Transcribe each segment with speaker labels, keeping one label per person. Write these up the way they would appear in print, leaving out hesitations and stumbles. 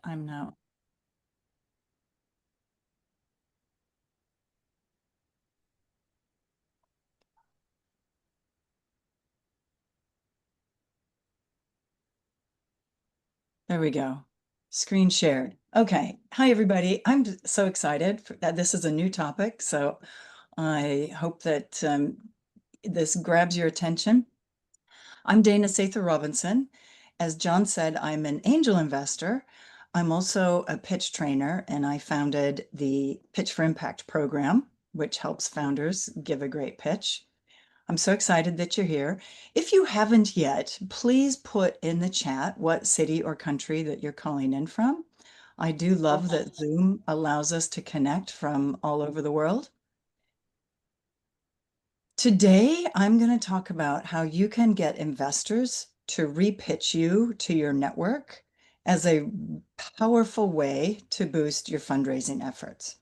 Speaker 1: I'm now. There we go. Screen shared. Okay. Hi, everybody. I'm so excited that this is a new topic. So I hope that this grabs your attention. I'm Dana Sather Robinson. As John said, I'm an angel investor. I'm also a pitch trainer, and I founded the Pitch for Impact program, which helps founders give a great pitch. I'm so excited that you're here. If you haven't yet, please put in the chat what city or country that you're calling in from. I do love that Zoom allows us to connect from all over the world. Today, I'm going to talk about how you can get investors to repitch you to your network as a powerful way to boost your fundraising efforts.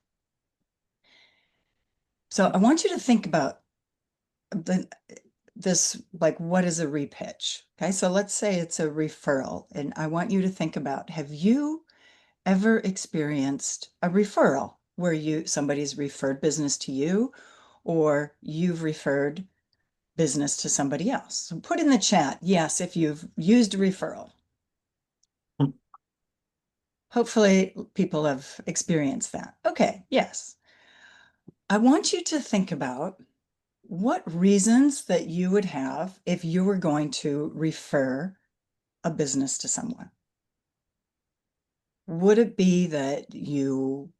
Speaker 1: So I want you to think about this, like, what is a repitch? Okay, so let's say it's a referral, and I want you to think about, have you ever experienced a referral where somebody's referred business to you, or you've referred business to somebody else? So put in the chat, yes, if you've used a referral. Hopefully people have experienced that. Okay, yes. I want you to think about what reasons that you would have if you were going to refer a business to someone. Would it be that you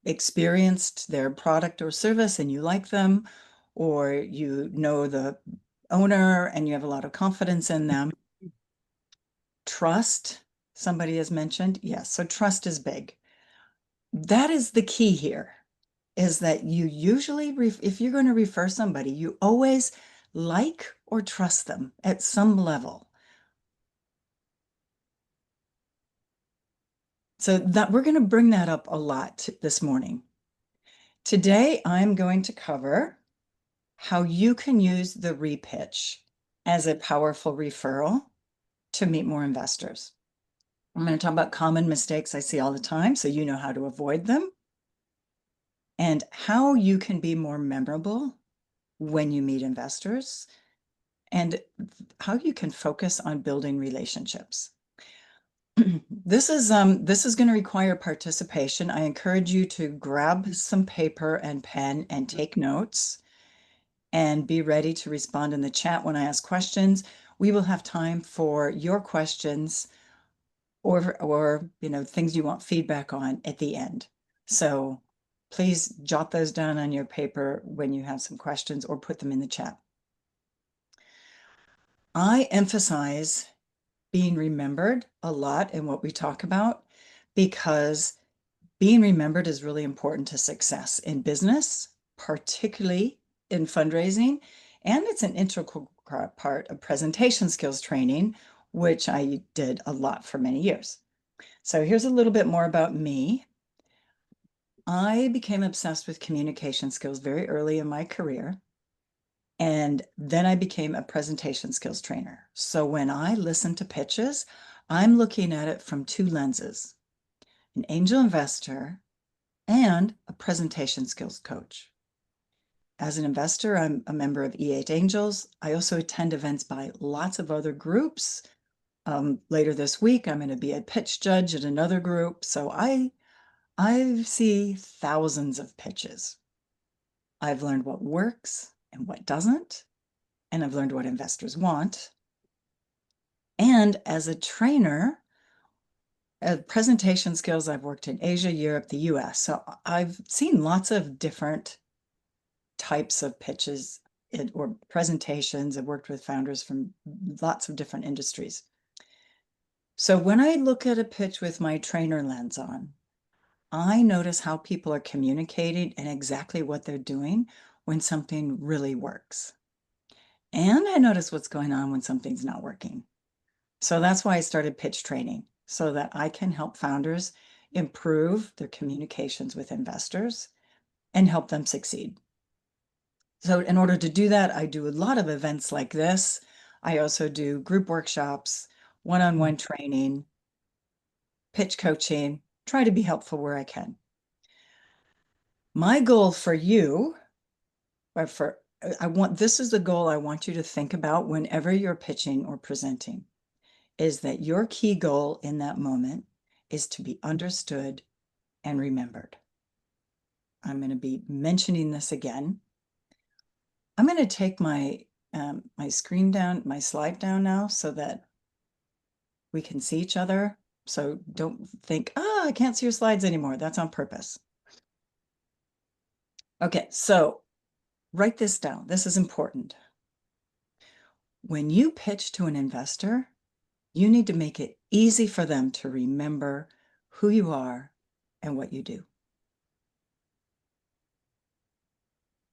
Speaker 1: experienced their product or service and you like them, or you know the owner and you have a lot of confidence in them? Trust, somebody has mentioned. Yes, so trust is big. That is the key here, is that you usually, if you're going to refer somebody, you always like or trust them at some level. So that we're going to bring that up a lot this morning. Today, I'm going to cover how you can use the repitch as a powerful referral to meet more investors. I'm going to talk about common mistakes I see all the time, so you know how to avoid them, and how you can be more memorable when you meet investors, and how you can focus on building relationships. This is going to require participation. I encourage you to grab some paper and pen and take notes and be ready to respond in the chat when I ask questions. We will have time for your questions or things you want feedback on at the end. So please jot those down on your paper when you have some questions, or put them in the chat. I emphasize being remembered a lot in what we talk about, because being remembered is really important to success in business, particularly in fundraising, and it's an integral part of presentation skills training, which I did a lot for many years. So here's a little bit more about me. I became obsessed with communication skills very early in my career. And then I became a presentation skills trainer. So when I listen to pitches, I'm looking at it from two lenses: an angel investor and a presentation skills coach. As an investor, I'm a member of E8 Angels. I also attend events by lots of other groups. Later this week, I'm going to be a pitch judge at another group. So I see thousands of pitches. I've learned what works and what doesn't, and I've learned what investors want. And as a trainer, presentation skills, I've worked in Asia, Europe, the US. So I've seen lots of different types of pitches or presentations. I've worked with founders from lots of different industries. So when I look at a pitch with my trainer lens on, I notice how people are communicating and exactly what they're doing when something really works. And I notice what's going on when something's not working. So that's why I started pitch training, so that I can help founders improve their communications with investors and help them succeed. So in order to do that, I do a lot of events like this. I also do group workshops, one-on-one training. pitch coaching, try to be helpful where I can. My goal for you, this is the goal I want you to think about whenever you're pitching or presenting, is that your key goal in that moment is to be understood and remembered. I'm going to be mentioning this again. I'm going to take my screen down, my slide down now so that we can see each other. So don't think, I can't see your slides anymore. That's on purpose. Okay, so write this down. This is important. When you pitch to an investor, you need to make it easy for them to remember who you are and what you do.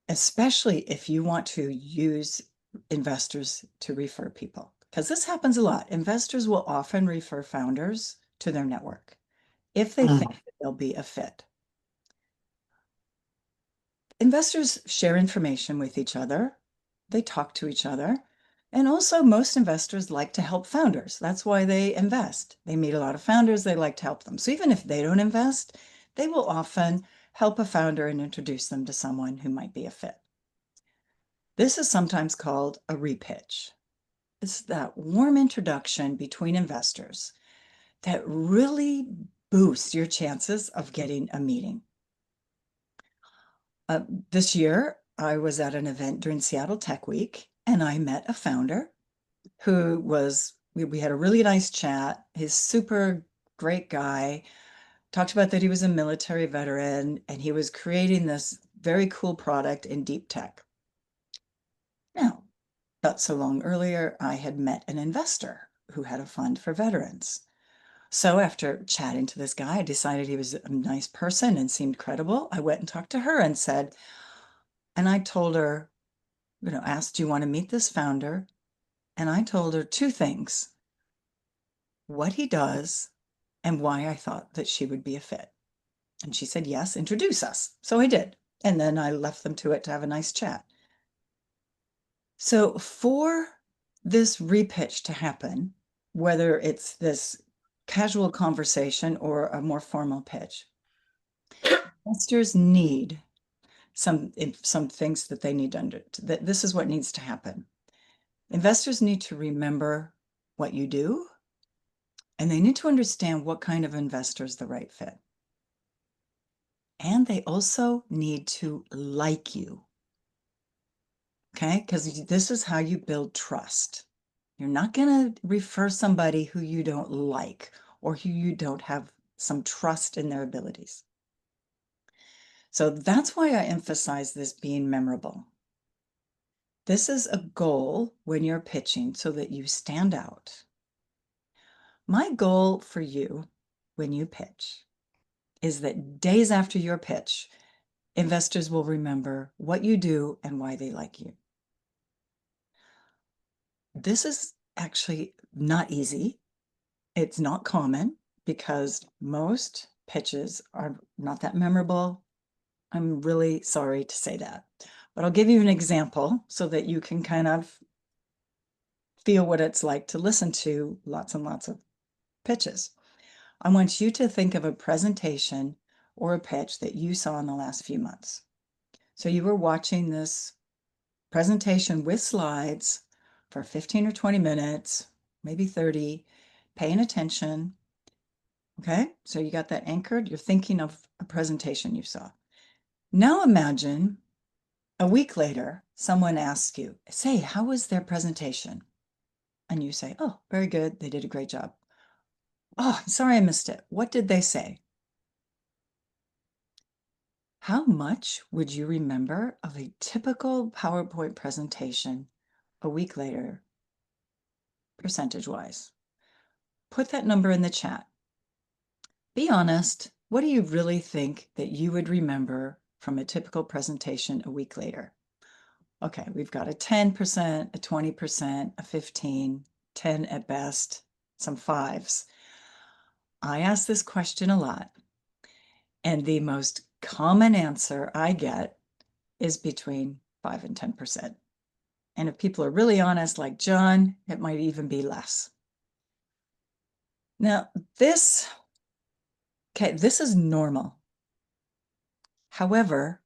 Speaker 1: Especially if you want to use investors to refer people, because this happens a lot. Investors will often refer founders to their network if they think that they'll be a fit. Investors share information with each other. They talk to each other. And also, most investors like to help founders. That's why they invest. They meet a lot of founders. They like to help them. So even if they don't invest, they will often help a founder and introduce them to someone who might be a fit. This is sometimes called a repitch. It's that warm introduction between investors that really boosts your chances of getting a meeting. This year, I was at an event during Seattle Tech Week, and I met a founder who we had a really nice chat. He's super great guy. Talked about that he was a military veteran, and he was creating this very cool product in deep tech. Now, not so long earlier, I had met an investor who had a fund for veterans. So after chatting to this guy, I decided he was a nice person and seemed credible. I went and talked to her and said, and I told her, asked, do you want to meet this founder? And I told her two things, what he does and why I thought that she would be a fit. And she said, yes, introduce us. So I did. And then I left them to it to have a nice chat. So for this repitch to happen, whether it's this casual conversation or a more formal pitch, investors need some things that they need that this is what needs to happen. Investors need to remember what you do, and they need to understand what kind of investor is the right fit. And they also need to like you. Okay, because this is how you build trust. You're not going to refer somebody who you don't like or who you don't have some trust in their abilities. So that's why I emphasize this being memorable. This is a goal when you're pitching so that you stand out. My goal for you when you pitch is that days after your pitch, investors will remember what you do and why they like you. This is actually not easy. It's not common because most pitches are not that memorable. I'm really sorry to say that, but I'll give you an example so that you can kind of feel what it's like to listen to lots and lots of pitches. I want you to think of a presentation or a pitch that you saw in the last few months. So you were watching this presentation with slides for 15 or 20 minutes, maybe 30, paying attention. Okay, so you got that anchored. You're thinking of a presentation you saw. Now imagine a week later, someone asks you, say, how was their presentation? And you say, oh, very good. They did a great job. Oh, sorry I missed it. What did they say? How much would you remember of a typical PowerPoint presentation a week later, percentage-wise? Put that number in the chat. Be honest. What do you really think that you would remember from a typical presentation a week later? Okay, we've got a 10%, a 20%, a 15, 10 at best, some fives. I ask this question a lot, and the most common answer I get is between 5 and 10%. And if people are really honest, like John, it might even be less. Now, this Okay, this is normal. However,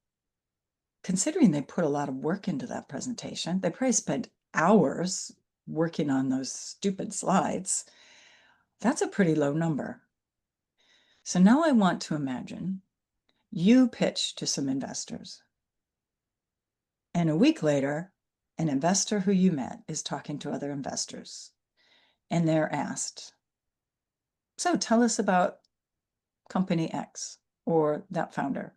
Speaker 1: considering they put a lot of work into that presentation, they probably spent hours working on those stupid slides. That's a pretty low number. So now I want to imagine you pitch to some investors. And a week later, an investor who you met is talking to other investors. And they're asked, so tell us about company X or that founder.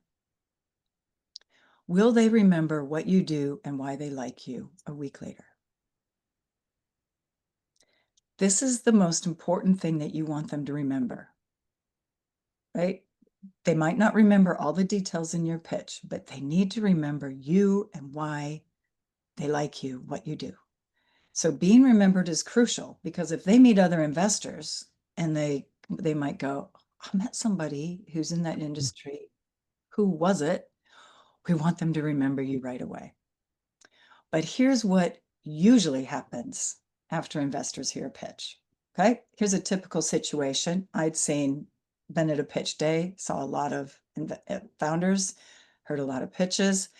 Speaker 1: Will they remember what you do and why they like you a week later? This is the most important thing that you want them to remember, right? They might not remember all the details in your pitch, but they need to remember you and why they like you, what you do. So being remembered is crucial, because if they meet other investors and they might go, I met somebody who's in that industry. Who was it? We want them to remember you right away. But here's what usually happens after investors hear a pitch. Okay, here's a typical situation. Been at a pitch day, saw a lot of founders, heard a lot of pitches,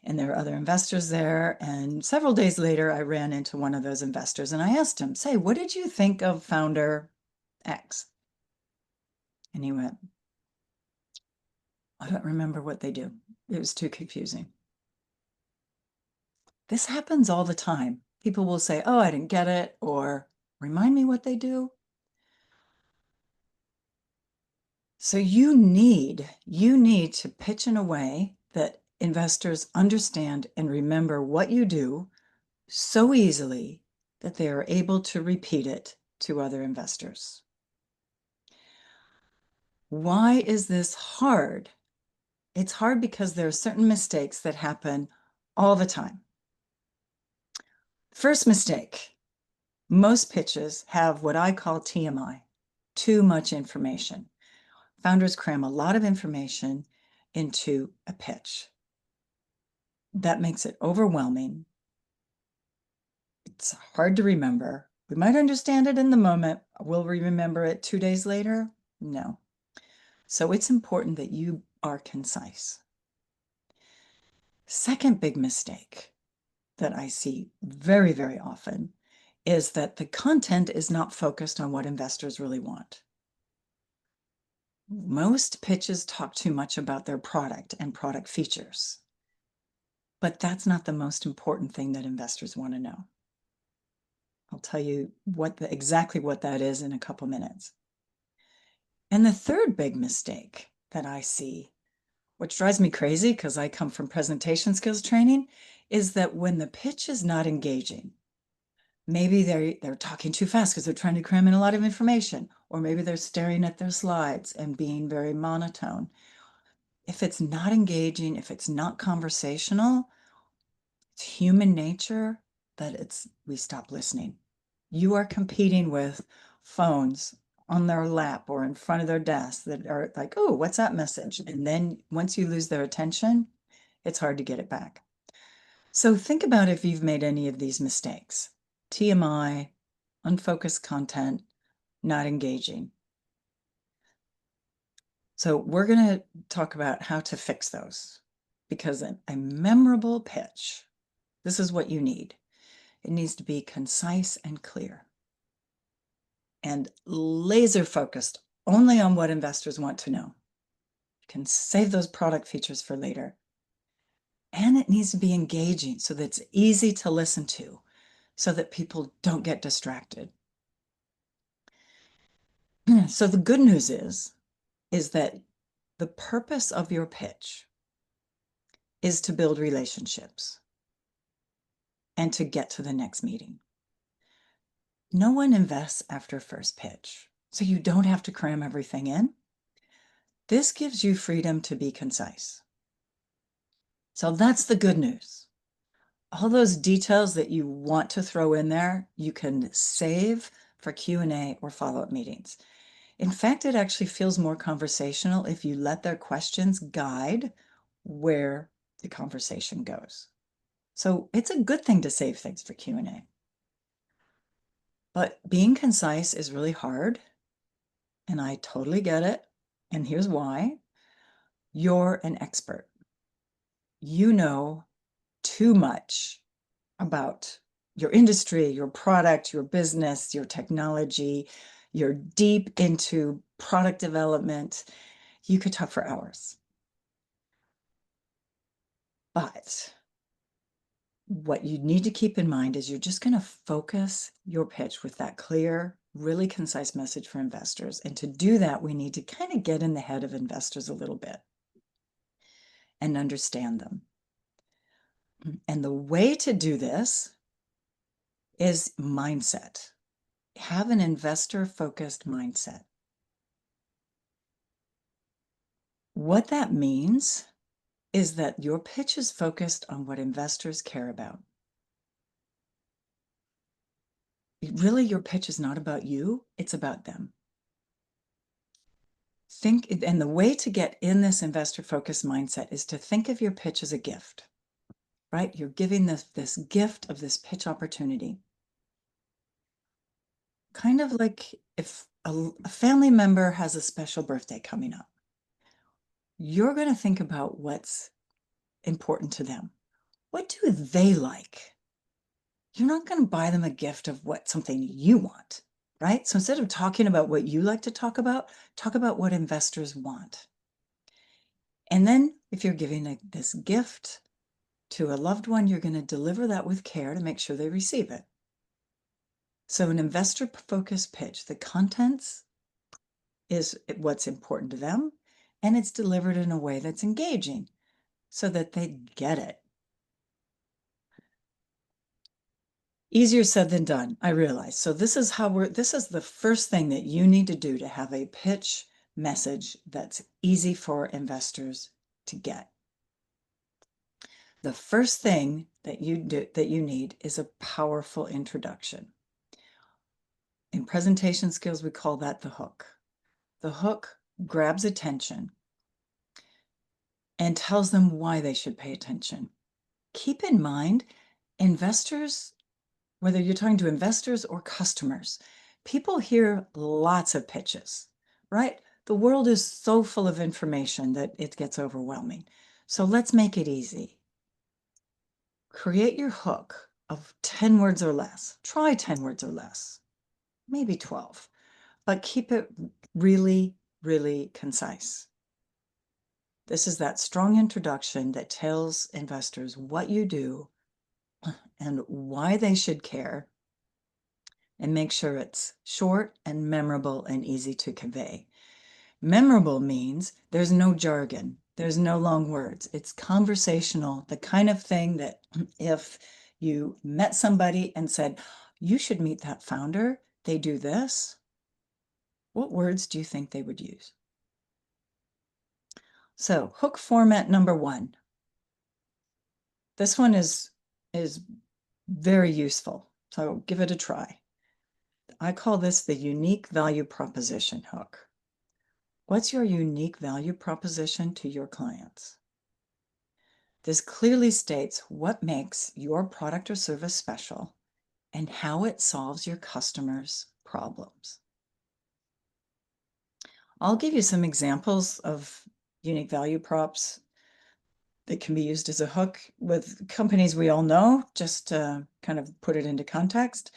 Speaker 1: and there were other investors there. And several days later, I ran into one of those investors and I asked him, say, what did you think of founder X? And he went, I don't remember what they do. It was too confusing. This happens all the time. People will say, oh, I didn't get it, or remind me what they do. So you need to pitch in a way that investors understand and remember what you do so easily that they are able to repeat it to other investors. Why is this hard? It's hard because there are certain mistakes that happen all the time. First mistake, most pitches have what I call TMI, too much information. Founders cram a lot of information into a pitch. That makes it overwhelming. It's hard to remember. We might understand it in the moment. Will we remember it 2 days later? No. So it's important that you are concise. Second big mistake that I see very, very often is that the content is not focused on what investors really want. Most pitches talk too much about their product and product features, but that's not the most important thing that investors want to know. I'll tell you exactly what that is in a couple minutes. And the third big mistake that I see, which drives me crazy because I come from presentation skills training, is that when the pitch is not engaging, maybe they're talking too fast because they're trying to cram in a lot of information, or maybe they're staring at their slides and being very monotone. If it's not engaging, if it's not conversational, it's human nature that we stop listening. You are competing with phones on their lap or in front of their desk that are like, oh, what's that message? And then once you lose their attention, it's hard to get it back. So think about if you've made any of these mistakes. TMI, unfocused content, not engaging. So we're going to talk about how to fix those, because a memorable pitch, this is what you need. It needs to be concise and clear and laser focused only on what investors want to know. You can save those product features for later. And it needs to be engaging so that it's easy to listen to, so that people don't get distracted. So the good news is that the purpose of your pitch is to build relationships and to get to the next meeting. No one invests after first pitch, so you don't have to cram everything in. This gives you freedom to be concise. So that's the good news. All those details that you want to throw in there, you can save for Q&A or follow-up meetings. In fact, it actually feels more conversational if you let their questions guide where the conversation goes. So it's a good thing to save things for Q&A. But being concise is really hard, and I totally get it. And here's why. You're an expert. You know too much about your industry, your product, your business, your technology. You're deep into product development. You could talk for hours. But what you need to keep in mind is you're just going to focus your pitch with that clear, really concise message for investors. And to do that, we need to kind of get in the head of investors a little bit and understand them. And the way to do this is mindset. Have an investor-focused mindset. What that means is that your pitch is focused on what investors care about. Really, your pitch is not about you, it's about them. And the way to get in this investor-focused mindset is to think of your pitch as a gift, right? You're giving this gift of this pitch opportunity. Kind of like if a family member has a special birthday coming up, you're going to think about what's important to them. What do they like? You're not going to buy them a gift of something you want, right? So instead of talking about what you like to talk about what investors want. And then if you're giving this gift to a loved one, you're going to deliver that with care to make sure they receive it. So an investor-focused pitch, the contents is what's important to them, and it's delivered in a way that's engaging so that they get it. Easier said than done, I realize. So this is the first thing that you need to do to have a pitch message that's easy for investors to get. The first thing that you need is a powerful introduction. In presentation skills, we call that the hook. The hook grabs attention and tells them why they should pay attention. Keep in mind, investors, whether you're talking to investors or customers, people hear lots of pitches, right? The world is so full of information that it gets overwhelming. So let's make it easy. Create your hook of 10 words or less. Try 10 words or less, maybe 12, but keep it really, really concise. This is that strong introduction that tells investors what you do and why they should care, and make sure it's short and memorable and easy to convey. Memorable means there's no jargon, there's no long words. It's conversational, the kind of thing that if you met somebody and said, you should meet that founder, they do this, what words do you think they would use? So hook format number 1. This one is very useful, so give it a try. I call this the unique value proposition hook. What's your unique value proposition to your clients? This clearly states what makes your product or service special and how it solves your customers' problems. I'll give you some examples of unique value props that can be used as a hook with companies we all know, just to kind of put it into context.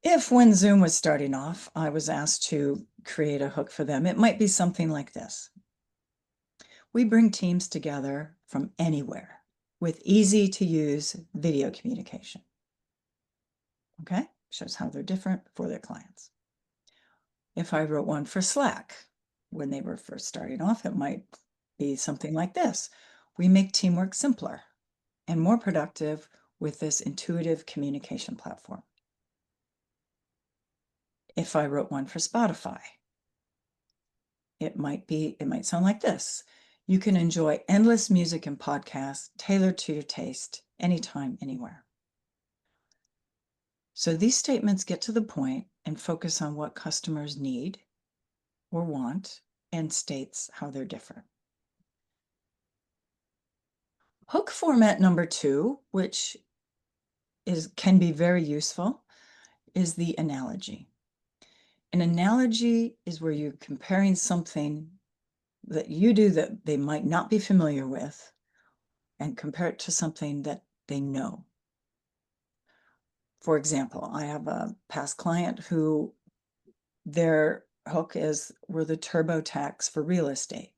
Speaker 1: If when Zoom was starting off, I was asked to create a hook for them, it might be something like this. We bring teams together from anywhere with easy to use video communication. Okay, shows how they're different for their clients. If I wrote one for Slack, when they were first starting off, it might be something like this. We make teamwork simpler and more productive with this intuitive communication platform. If I wrote one for Spotify, it might sound like this. You can enjoy endless music and podcasts tailored to your taste anytime, anywhere. So these statements get to the point and focus on what customers need or want and states how they're different. Hook format number 2, which can be very useful, is the analogy. An analogy is where you're comparing something that you do that they might not be familiar with and compare it to something that they know. For example, I have a past client who their hook is we're the TurboTax for real estate,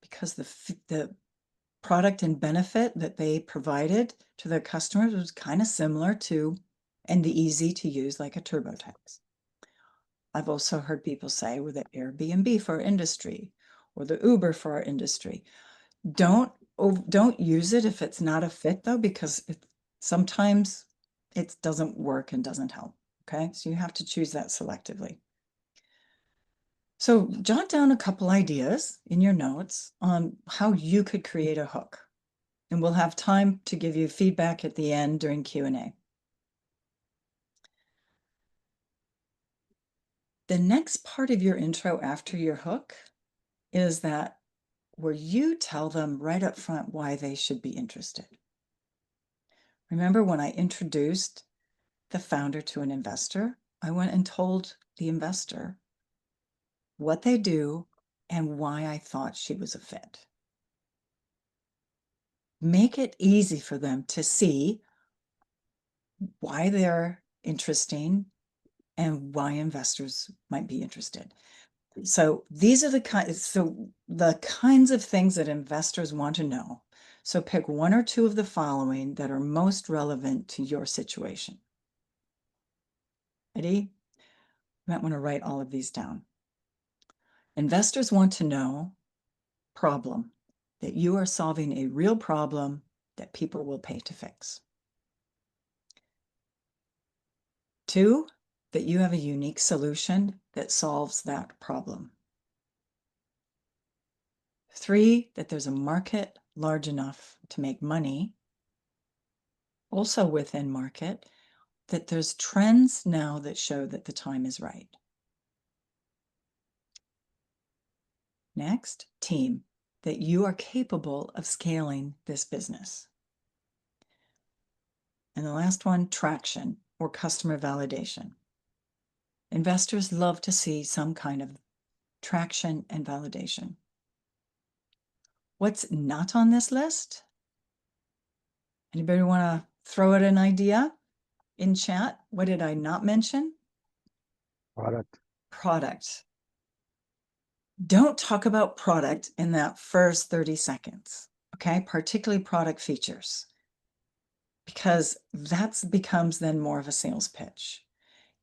Speaker 1: because the product and benefit that they provided to their customers was kind of similar to and the easy to use like a TurboTax. I've also heard people say we're the Airbnb for our industry or the Uber for our industry. Don't use it if it's not a fit though, because sometimes it doesn't work and doesn't help. Okay, so you have to choose that selectively. So jot down a couple ideas in your notes on how you could create a hook, and we'll have time to give you feedback at the end during Q&A. The next part of your intro after your hook is that where you tell them right up front why they should be interested. Remember when I introduced the founder to an investor, I went and told the investor what they do and why I thought she was a fit. Make it easy for them to see why they're interesting and why investors might be interested. So these are the kinds of things that investors want to know. So pick one or two of the following that are most relevant to your situation. Ready? You might want to write all of these down. Investors want to know problem, that you are solving a real problem that people will pay to fix. 2, that you have a unique solution that solves that problem. 3, that there's a market large enough to make money. Also within market, that there's trends now that show that the time is right. Next, team, that you are capable of scaling this business. And the last one, traction or customer validation. Investors love to see some kind of traction and validation. What's not on this list? Anybody want to throw out an idea in chat? What did I not mention?
Speaker 2: Product.
Speaker 1: Product. Don't talk about product in that first 30 seconds, okay? Particularly product features, because that becomes then more of a sales pitch.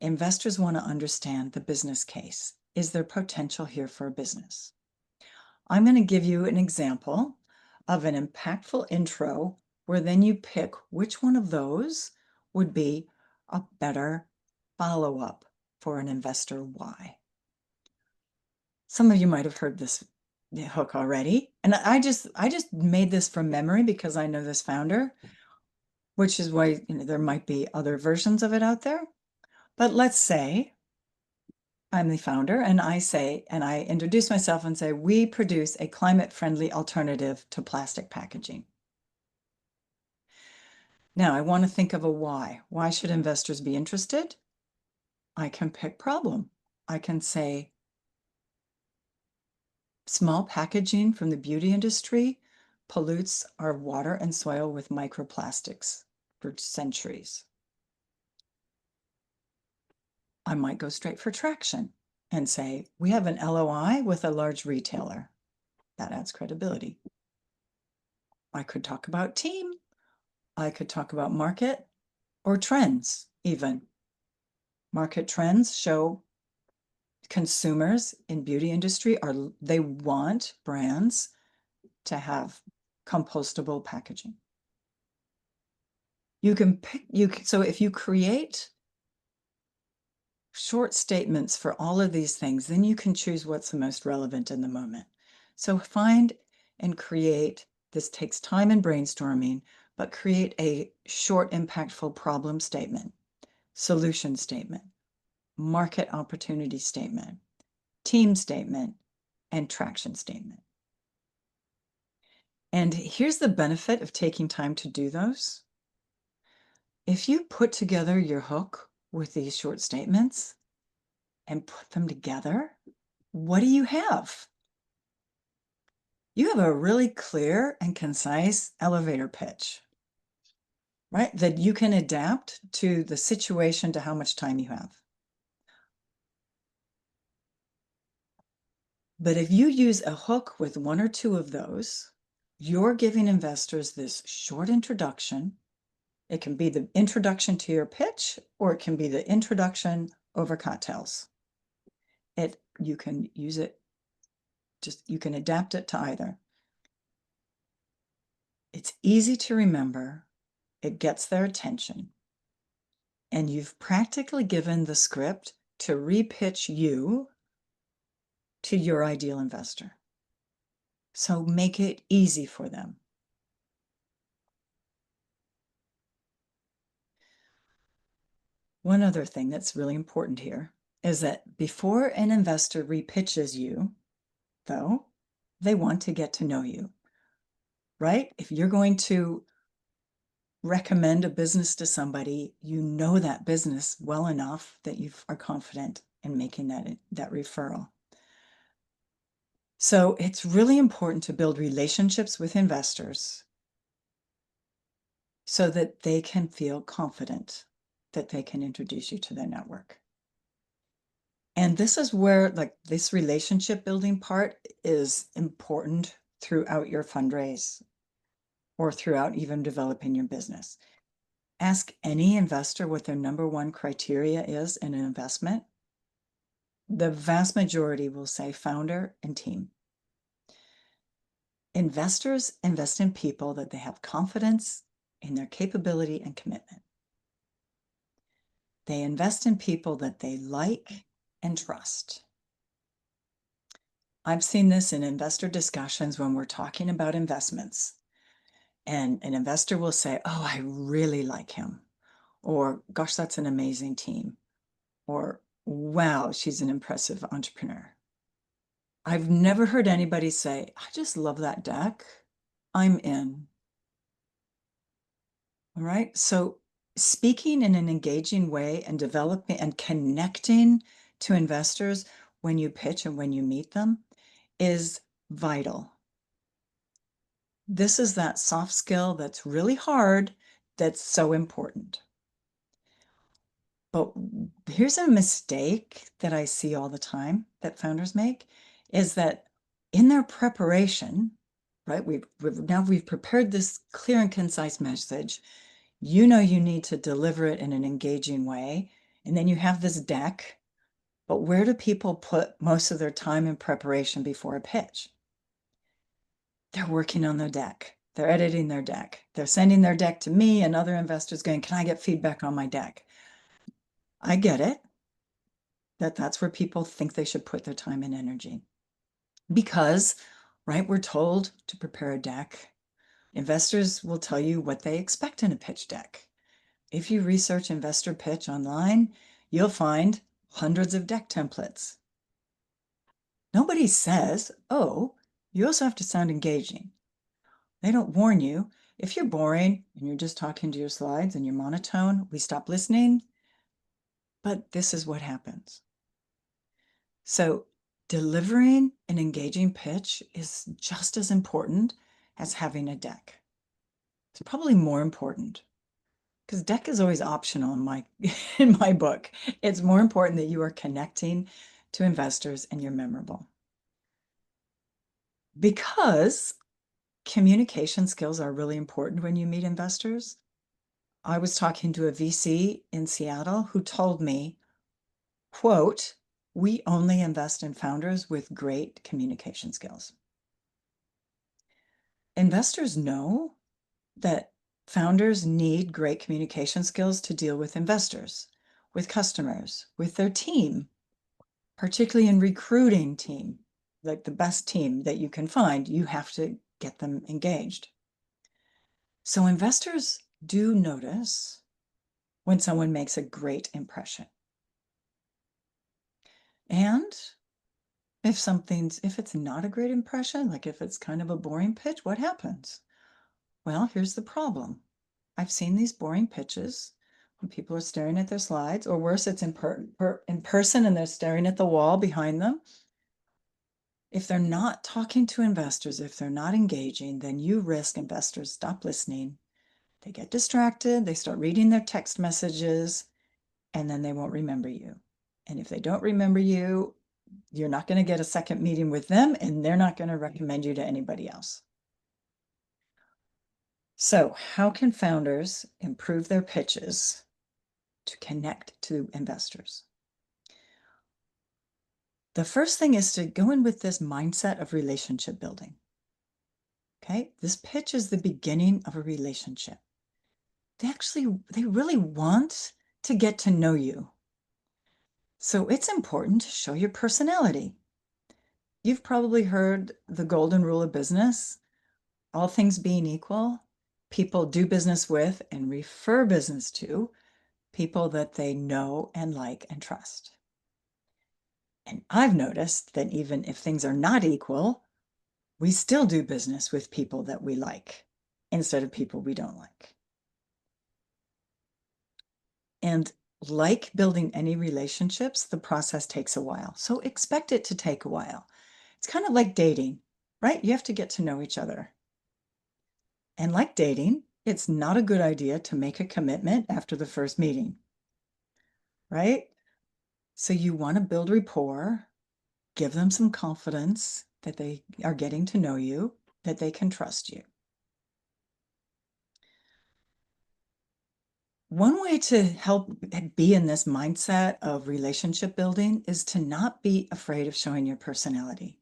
Speaker 1: Investors want to understand the business case. Is there potential here for a business? I'm going to give you an example of an impactful intro where then you pick which one of those would be a better follow-up for an investor why. Some of you might have heard this hook already, and I just made this from memory because I know this founder, which is why there might be other versions of it out there. But let's say I'm the founder and I introduce myself and say, we produce a climate-friendly alternative to plastic packaging. Now I want to think of a why. Why should investors be interested? I can pick problem. I can say, small packaging from the beauty industry pollutes our water and soil with microplastics for centuries. I might go straight for traction and say, we have an LOI with a large retailer. That adds credibility. I could talk about team. I could talk about market or trends even. Market trends show consumers in beauty industry they want brands to have compostable packaging. You can pick, so if you create short statements for all of these things, then you can choose what's the most relevant in the moment. So find and create, this takes time and brainstorming, but create a short, impactful problem statement, solution statement, market opportunity statement, team statement, and traction statement. And here's the benefit of taking time to do those. If you put together your hook with these short statements and put them together, what do you have? You have a really clear and concise elevator pitch, right? That you can adapt to the situation, to how much time you have. But if you use a hook with one or two of those, you're giving investors this short introduction. It can be the introduction to your pitch, or it can be the introduction over cocktails. You can use it, you can adapt it to either. It's easy to remember, it gets their attention, and you've practically given the script to repitch you to your ideal investor. So make it easy for them. One other thing that's really important here is that before an investor repitches you, though, they want to get to know you, right? If you're going to recommend a business to somebody, you know that business well enough that you are confident in making that referral. So it's really important to build relationships with investors so that they can feel confident that they can introduce you to their network. And this is where, like, this relationship building part is important throughout your fundraise or throughout even developing your business. Ask any investor what their number one criteria is in an investment. The vast majority will say founder and team. Investors invest in people that they have confidence in their capability and commitment. They invest in people that they like and trust. I've seen this in investor discussions when we're talking about investments, and an investor will say, "Oh, I really like him," or "Gosh, that's an amazing team," or "Wow, she's an impressive entrepreneur." I've never heard anybody say, "I just love that deck. I'm in." All right. So speaking in an engaging way and developing and connecting to investors when you pitch and when you meet them is vital. This is that soft skill that's really hard, that's so important. But here's a mistake that I see all the time that founders make, is that in their preparation, right? We've prepared this clear and concise message. You know you need to deliver it in an engaging way, and then you have this deck. But where do people put most of their time in preparation before a pitch? They're working on their deck. They're editing their deck. They're sending their deck to me and other investors going, "Can I get feedback on my deck?" I get it. That's where people think they should put their time and energy. Because, right, we're told to prepare a deck. Investors will tell you what they expect in a pitch deck. If you research investor pitch online, you'll find hundreds of deck templates. Nobody says, "Oh, you also have to sound engaging." They don't warn you. If you're boring and you're just talking to your slides and you're monotone, we stop listening. But this is what happens. So delivering an engaging pitch is just as important as having a deck. It's probably more important, because deck is always optional in my in my book. It's more important that you are connecting to investors and you're memorable. Because communication skills are really important when you meet investors. I was talking to a VC in Seattle who told me, quote, "We only invest in founders with great communication skills." Investors know that founders need great communication skills to deal with investors, with customers, with their team, particularly in recruiting team, like the best team that you can find, you have to get them engaged. So investors do notice when someone makes a great impression. And if it's not a great impression, like if it's kind of a boring pitch, what happens? Well, here's the problem. I've seen these boring pitches when people are staring at their slides, or worse, it's in person and they're staring at the wall behind them. If they're not talking to investors, if they're not engaging, then you risk investors stop listening. They get distracted, they start reading their text messages, and then they won't remember you. And if they don't remember you, you're not going to get a second meeting with them, and they're not going to recommend you to anybody else. So, how can founders improve their pitches to connect to investors? The first thing is to go in with this mindset of relationship building. Okay, this pitch is the beginning of a relationship. They really want to get to know you. So it's important to show your personality. You've probably heard the golden rule of business. All things being equal, people do business with and refer business to people that they know and like and trust. And I've noticed that even if things are not equal, we still do business with people that we like instead of people we don't like. And like building any relationships, the process takes a while. So expect it to take a while. It's kind of like dating, right? You have to get to know each other. And like dating, it's not a good idea to make a commitment after the first meeting, right? So you want to build rapport, give them some confidence that they are getting to know you, that they can trust you. One way to help be in this mindset of relationship building is to not be afraid of showing your personality.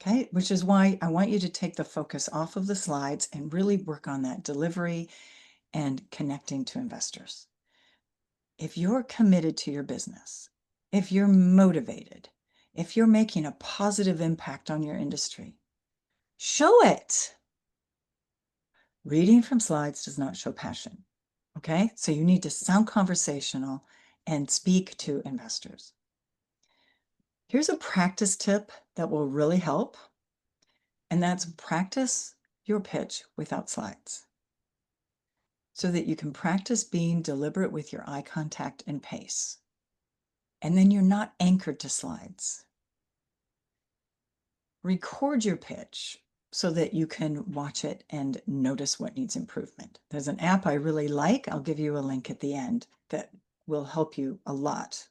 Speaker 1: Okay, which is why I want you to take the focus off of the slides and really work on that delivery and connecting to investors. If you're committed to your business, if you're motivated, if you're making a positive impact on your industry, show it. Reading from slides does not show passion. Okay, so you need to sound conversational and speak to investors. Here's a practice tip that will really help, and that's practice your pitch without slides so that you can practice being deliberate with your eye contact and pace. And then you're not anchored to slides. Record your pitch so that you can watch it and notice what needs improvement. There's an app I really like. I'll give you a link at the end that will help you a lot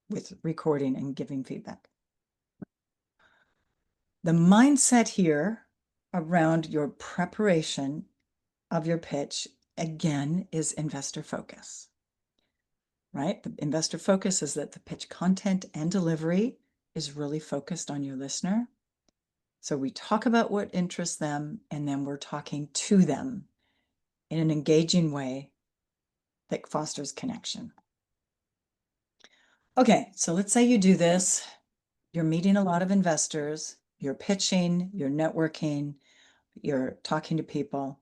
Speaker 1: with recording and giving feedback. The mindset here around your preparation of your pitch, again, is investor focus, right? The investor focus is that the pitch content and delivery is really focused on your listener. So we talk about what interests them, and then we're talking to them in an engaging way that fosters connection. Okay, so let's say you do this. You're meeting a lot of investors, you're pitching, you're networking, you're talking to people.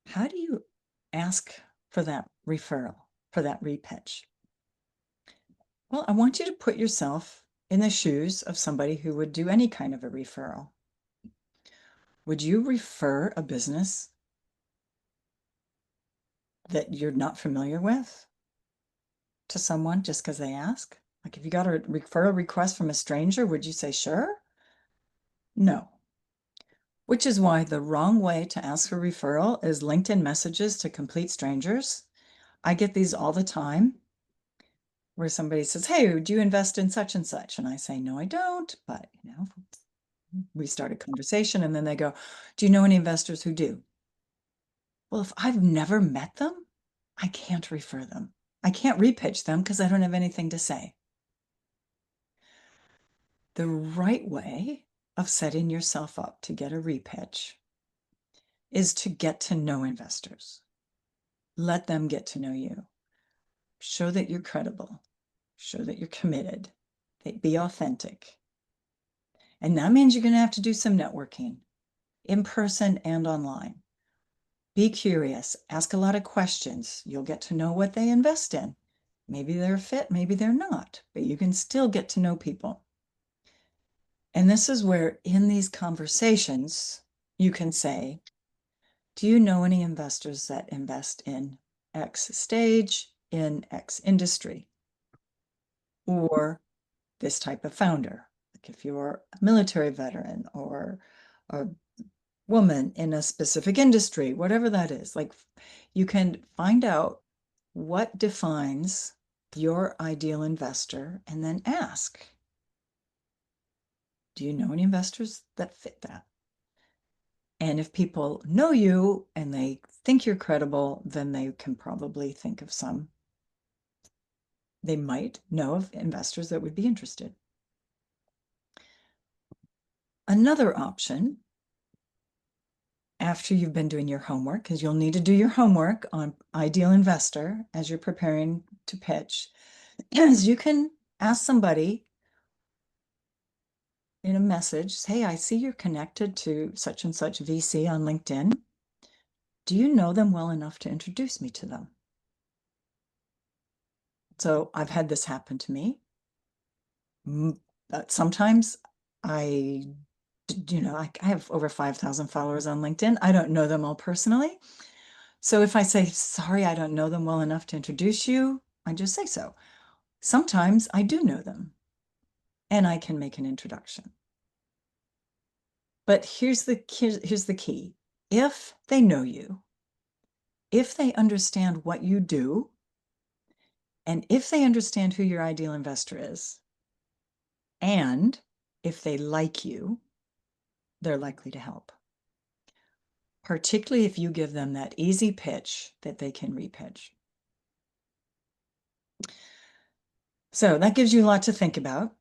Speaker 1: How do you ask for that referral, for that repitch? Well, I want you to put yourself in the shoes of somebody who would do any kind of a referral. Would you refer a business that you're not familiar with to someone just because they ask? Like if you got a referral request from a stranger, would you say sure? No. Which is why the wrong way to ask for referral is LinkedIn messages to complete strangers. I get these all the time where somebody says, "Hey, do you invest in such and such?" And I say, "No, I don't." But, we start a conversation and then they go, "Do you know any investors who do?" Well, if I've never met them, I can't refer them. I can't repitch them because I don't have anything to say. The right way of setting yourself up to get a repitch is to get to know investors. Let them get to know you. Show that you're credible. Show that you're committed. Be authentic. And that means you're going to have to do some networking in person and online. Be curious. Ask a lot of questions. You'll get to know what they invest in. Maybe they're a fit, maybe they're not, but you can still get to know people. And this is where, in these conversations, you can say, "Do you know any investors that invest in X stage, in X industry?" Or, this type of founder. Like if you're a military veteran or a woman in a specific industry, whatever that is, like you can find out what defines your ideal investor and then ask, do you know any investors that fit that? And if people know you and they think you're credible, then they can probably think of some. They might know of investors that would be interested. Another option, after you've been doing your homework, because you'll need to do your homework on ideal investor as you're preparing to pitch, is you can ask somebody in a message, hey, I see you're connected to such and such VC on LinkedIn. Do you know them well enough to introduce me to them? So I've had this happen to me. But sometimes I, I have over 5,000 followers on LinkedIn. I don't know them all personally. So if I say, sorry, I don't know them well enough to introduce you, I just say so. Sometimes I do know them and I can make an introduction. But here's the key. If they know you, if they understand what you do, and if they understand who your ideal investor is, and if they like you, they're likely to help. Particularly if you give them that easy pitch that they can repitch. So that gives you a lot to think about.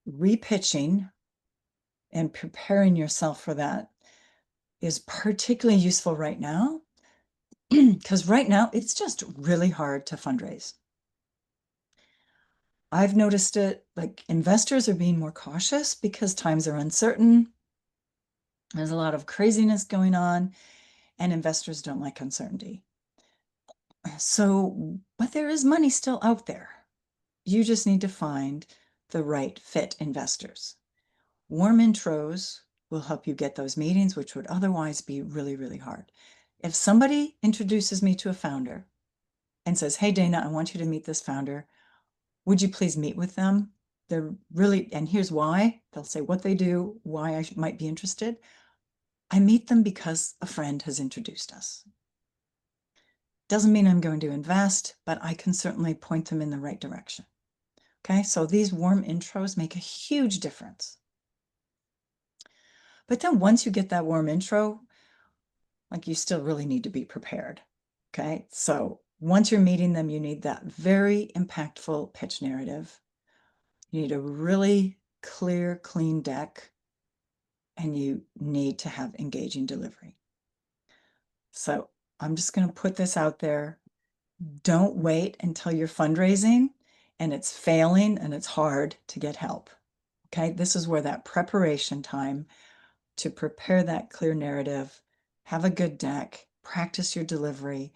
Speaker 1: Repitching and preparing yourself for that is particularly useful right now because right now it's just really hard to fundraise. I've noticed it, like investors are being more cautious because times are uncertain. There's a lot of craziness going on, and investors don't like uncertainty. So, but there is money still out there. You just need to find the right fit investors. Warm intros will help you get those meetings, which would otherwise be really, really hard. If somebody introduces me to a founder and says, hey, Dana, I want you to meet this founder. Would you please meet with them? They're really, and here's why. They'll say what they do, why I might be interested. I meet them because a friend has introduced us. Doesn't mean I'm going to invest, but I can certainly point them in the right direction. Okay, so these warm intros make a huge difference. But then once you get that warm intro, like you still really need to be prepared. Okay, so once you're meeting them, you need that very impactful pitch narrative. You need a really clear, clean deck, and you need to have engaging delivery. So I'm just going to put this out there. Don't wait until you're fundraising and it's failing and it's hard to get help. Okay, this is where that preparation time to prepare that clear narrative, have a good deck, practice your delivery,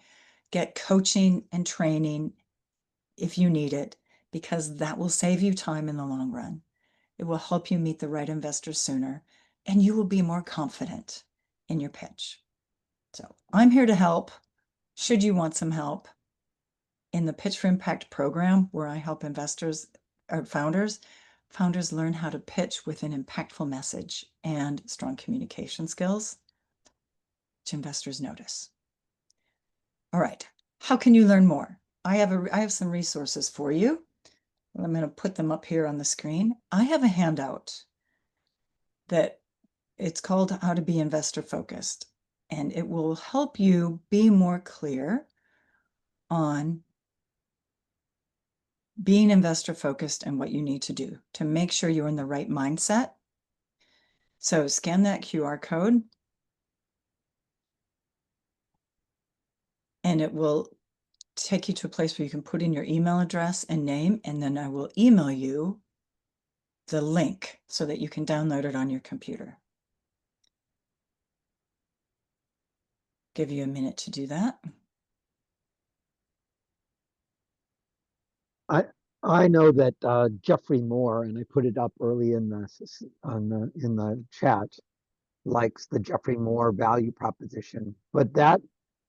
Speaker 1: get coaching and training if you need it, because that will save you time in the long run. It will help you meet the right investors sooner, and you will be more confident in your pitch. So I'm here to help. Should you want some help in the Pitch for Impact program, where I help investors or founders learn how to pitch with an impactful message and strong communication skills, which investors notice. All right, how can you learn more? I have some resources for you. I'm going to put them up here on the screen. I have a handout that it's called How to Be Investor Focused, and it will help you be more clear on being investor focused and what you need to do to make sure you're in the right mindset. So scan that QR code and it will take you to a place where you can put in your email address and name, and then I will email you the link so that you can download it on your computer. Give you a minute to do that.
Speaker 2: I know that Jeffrey Moore, and I put it up early in the chat, likes the Jeffrey Moore value proposition. But that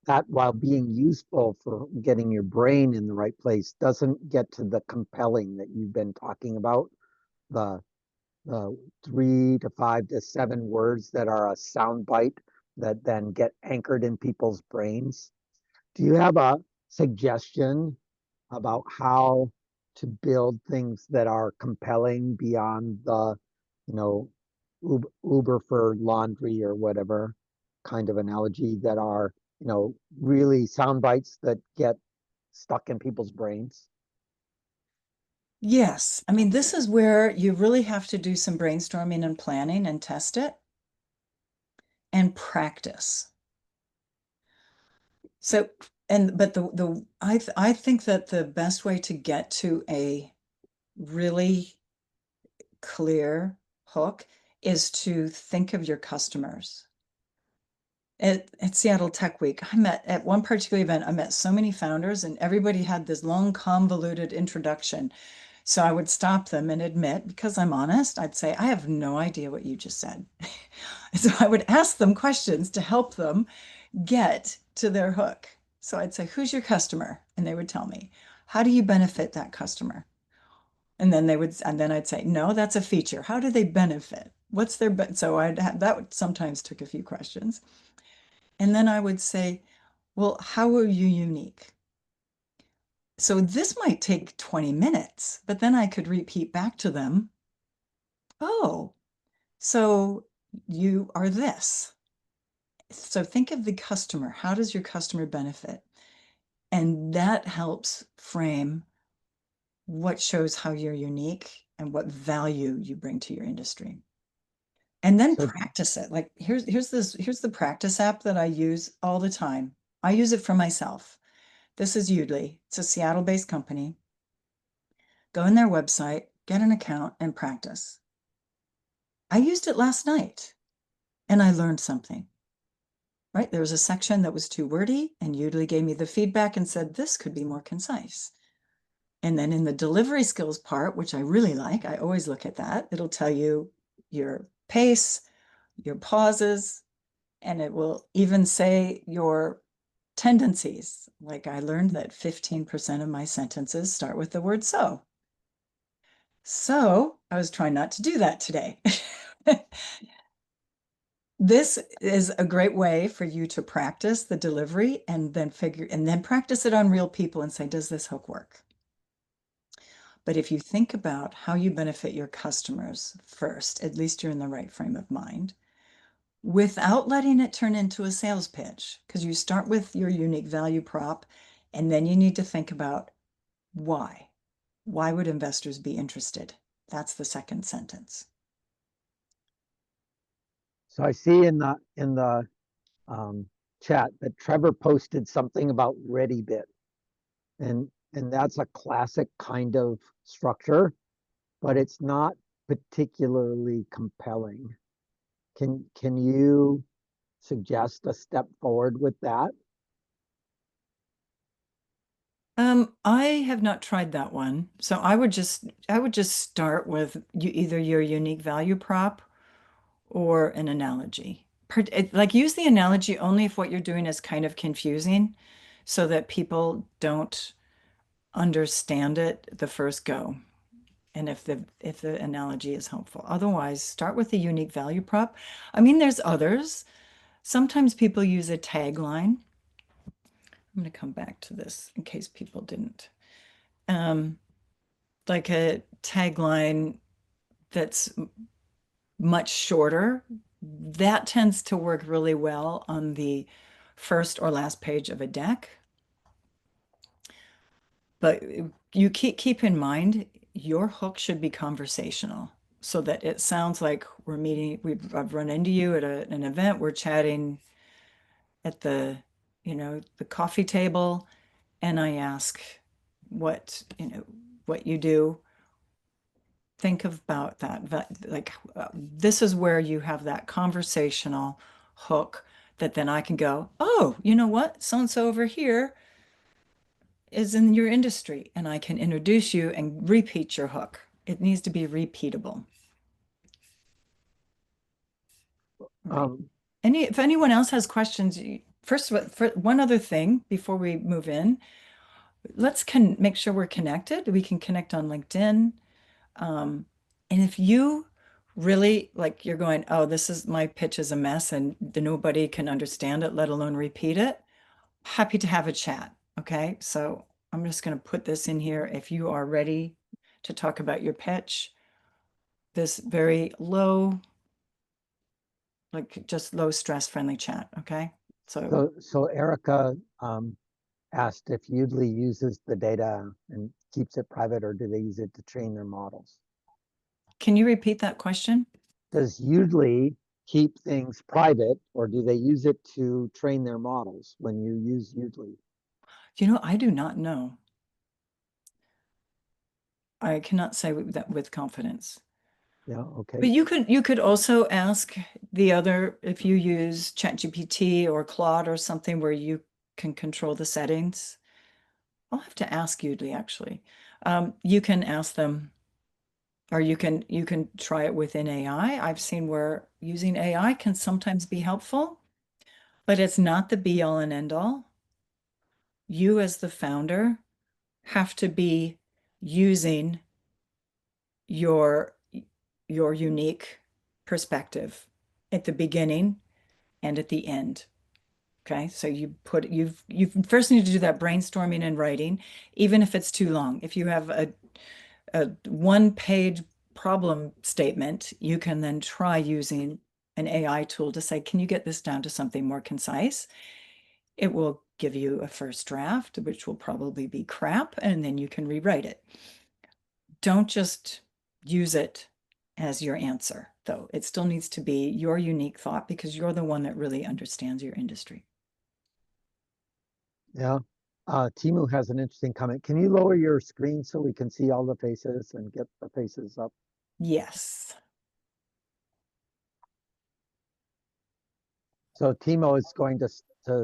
Speaker 2: that while being useful for getting your brain in the right place doesn't get to the compelling that you've been talking about, the the 3 to 5 to 7 words that are a sound bite that then get anchored in people's brains. Do you have a suggestion about how to build things that are compelling beyond the, you know, Uber for laundry or whatever kind of analogy that are, really sound bites that get stuck in people's brains?
Speaker 1: Yes. I mean, this is where you really have to do some brainstorming and planning and test it and practice. So, but I think that the best way to get to a really clear hook is to think of your customers. At Seattle Tech Week, I met at one particular event, I met so many founders, and everybody had this long, convoluted introduction. So I would stop them and admit, because I'm honest, I'd say, I have no idea what you just said. So I would ask them questions to help them get to their hook. So I'd say, who's your customer? And they would tell me, how do you benefit that customer? And then I'd say, no, that's a feature. How do they benefit? What's their, so that sometimes took a few questions. And then I would say, well, how are you unique? So this might take 20 minutes, but then I could repeat back to them, oh, so you are this. So think of the customer. How does your customer benefit? And that helps frame what shows how you're unique and what value you bring to your industry. And then
Speaker 2: So,
Speaker 1: practice it. Like here's the practice app that I use all the time. I use it for myself. This is Udly. It's a Seattle-based company. Go in their website, get an account, and practice. I used it last night and I learned something, right? There was a section that was too wordy, and Udly gave me the feedback and said, this could be more concise. And then in the delivery skills part, which I really like, I always look at that. It'll tell you your pace, your pauses, and it will even say your tendencies. Like I learned that 15% of my sentences start with the word so. So I was trying not to do that today. This is a great way for you to practice the delivery and then practice it on real people and say, does this hook work? But if you think about how you benefit your customers first, at least you're in the right frame of mind, without letting it turn into a sales pitch, because you start with your unique value prop, and then you need to think about why. Why would investors be interested? That's the second sentence.
Speaker 2: so I see in the um, chat that Trevor posted something about ReadyBit, and that's a classic kind of structure, but it's not particularly compelling. Can you suggest a step forward with that?
Speaker 1: I have not tried that one. So I would just start with either your unique value prop or an analogy. Like use the analogy only if what you're doing is kind of confusing so that people don't understand it the first go. And if the analogy is helpful. Otherwise, start with the unique value prop. I mean, there's others. Sometimes people use a tagline. I'm going to come back to this in case people didn't. Um, like a tagline that's much shorter. That tends to work really well on the first or last page of a deck. But you keep in mind your hook should be conversational so that it sounds like we're meeting, I've run into you at an event, we're chatting at the coffee table, and I ask what you do. Think about that. Like this is where you have that conversational hook that then I can go, oh, you know what? So and so over here is in your industry, and I can introduce you and repeat your hook. It needs to be repeatable, right?
Speaker 2: Um,
Speaker 1: If anyone else has questions, for one other thing before we move in, let's make sure we're connected. We can connect on LinkedIn. Um, and if you really like, you're going, oh, this is my pitch is a mess and nobody can understand it, let alone repeat it. Happy to have a chat. Okay. So I'm just going to put this in here. If you are ready to talk about your pitch, this very low, like just low stress friendly chat. Okay. So
Speaker 2: So Erica asked if Udemy uses the data and keeps it private, or do they use it to train their models?
Speaker 1: can you repeat that question?
Speaker 2: Does Udemy keep things private, or do they use it to train their models when you use Udemy?
Speaker 1: I do not know. I cannot say that with confidence.
Speaker 2: Yeah, okay.
Speaker 1: But you could also ask the other if you use ChatGPT or Claude or something where you can control the settings. I'll have to ask Udly actually. You can ask them, or you can try it within AI. I've seen where using AI can sometimes be helpful, but it's not the be all and end all. You as the founder have to be using your your unique perspective at the beginning and at the end. Okay, so you first need to do that brainstorming and writing, even if it's too long. If you have a one-page problem statement, you can then try using an AI tool to say, can you get this down to something more concise? It will give you a first draft, which will probably be crap, and then you can rewrite it. Don't just use it as your answer, though. It still needs to be your unique thought because you're the one that really understands your industry.
Speaker 2: Yeah. Timu has an interesting comment. Can you lower your screen so we can see all the faces and get the faces up?
Speaker 1: Yes.
Speaker 2: So Timo is going to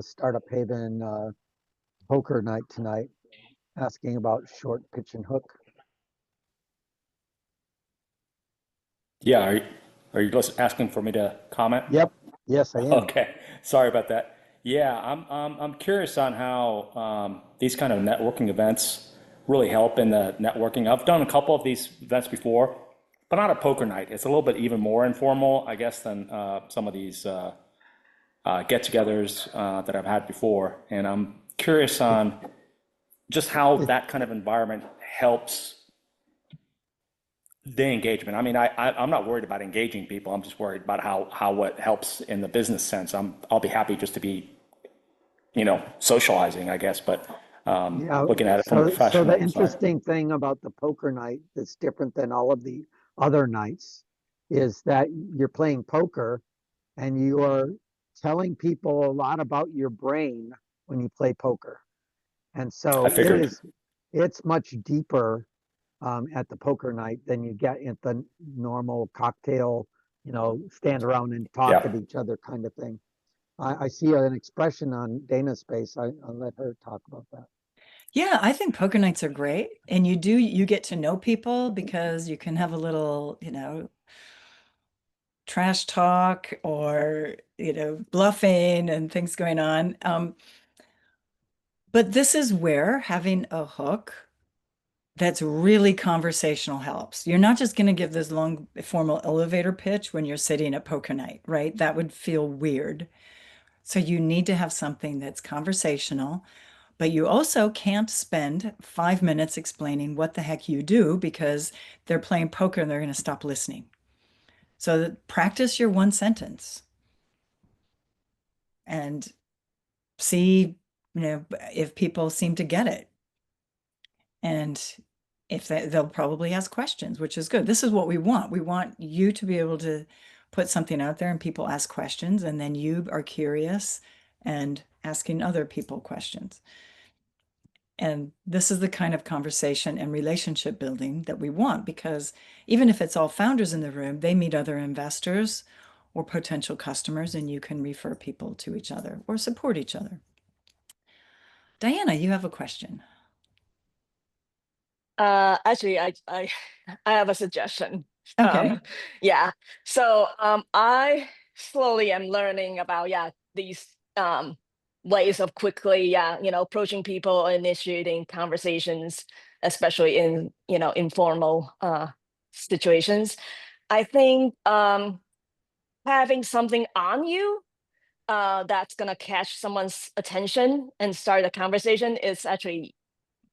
Speaker 2: start a Haven poker night tonight, asking about short pitch and hook.
Speaker 3: Yeah, are you just asking for me to comment?
Speaker 2: Yep. Yes, I am.
Speaker 3: Okay, sorry about that. Yeah, I'm curious on how these kind of networking events really help in the networking. I've done a couple of these events before, but not a poker night. It's a little bit even more informal, I guess, than some of these get-togethers that I've had before. And I'm curious
Speaker 2: It,
Speaker 3: on just how
Speaker 2: it,
Speaker 3: that kind of environment helps the engagement. I mean, I'm not worried about engaging people. I'm just worried about how it helps in the business sense. I'll be happy just to be, socializing, I guess, but
Speaker 2: yeah.
Speaker 3: looking at it from a
Speaker 2: So the
Speaker 3: professional side.
Speaker 2: interesting thing about the poker night that's different than all of the other nights is that you're playing poker and you are telling people a lot about your brain when you play poker. And
Speaker 3: I
Speaker 2: so
Speaker 3: figured,
Speaker 2: it's much deeper at the poker night than you get at the normal cocktail, stand around and talk at
Speaker 3: yeah.
Speaker 2: each other kind of thing. I see an expression on Dana's face. I'll let her talk about that.
Speaker 1: Yeah, I think poker nights are great. And you get to know people because you can have a little, trash talk or, bluffing and things going on. But this is where having a hook that's really conversational helps. You're not just going to give this long formal elevator pitch when you're sitting at poker night, right? That would feel weird. So you need to have something that's conversational, but you also can't spend 5 minutes explaining what the heck you do because they're playing poker and they're going to stop listening. So practice your one sentence and see, if people seem to get it. And if they'll probably ask questions, which is good. This is what we want. We want you to be able to put something out there and people ask questions, and then you are curious and asking other people questions. And this is the kind of conversation and relationship building that we want because even if it's all founders in the room, they meet other investors or potential customers, and you can refer people to each other or support each other. Diana, you have a question.
Speaker 4: Actually, I have a suggestion.
Speaker 1: Okay.
Speaker 4: Um, yeah. So I slowly am learning about these. ways of quickly, approaching people, initiating conversations, especially in, informal situations. I think having something on you that's gonna catch someone's attention and start a conversation is actually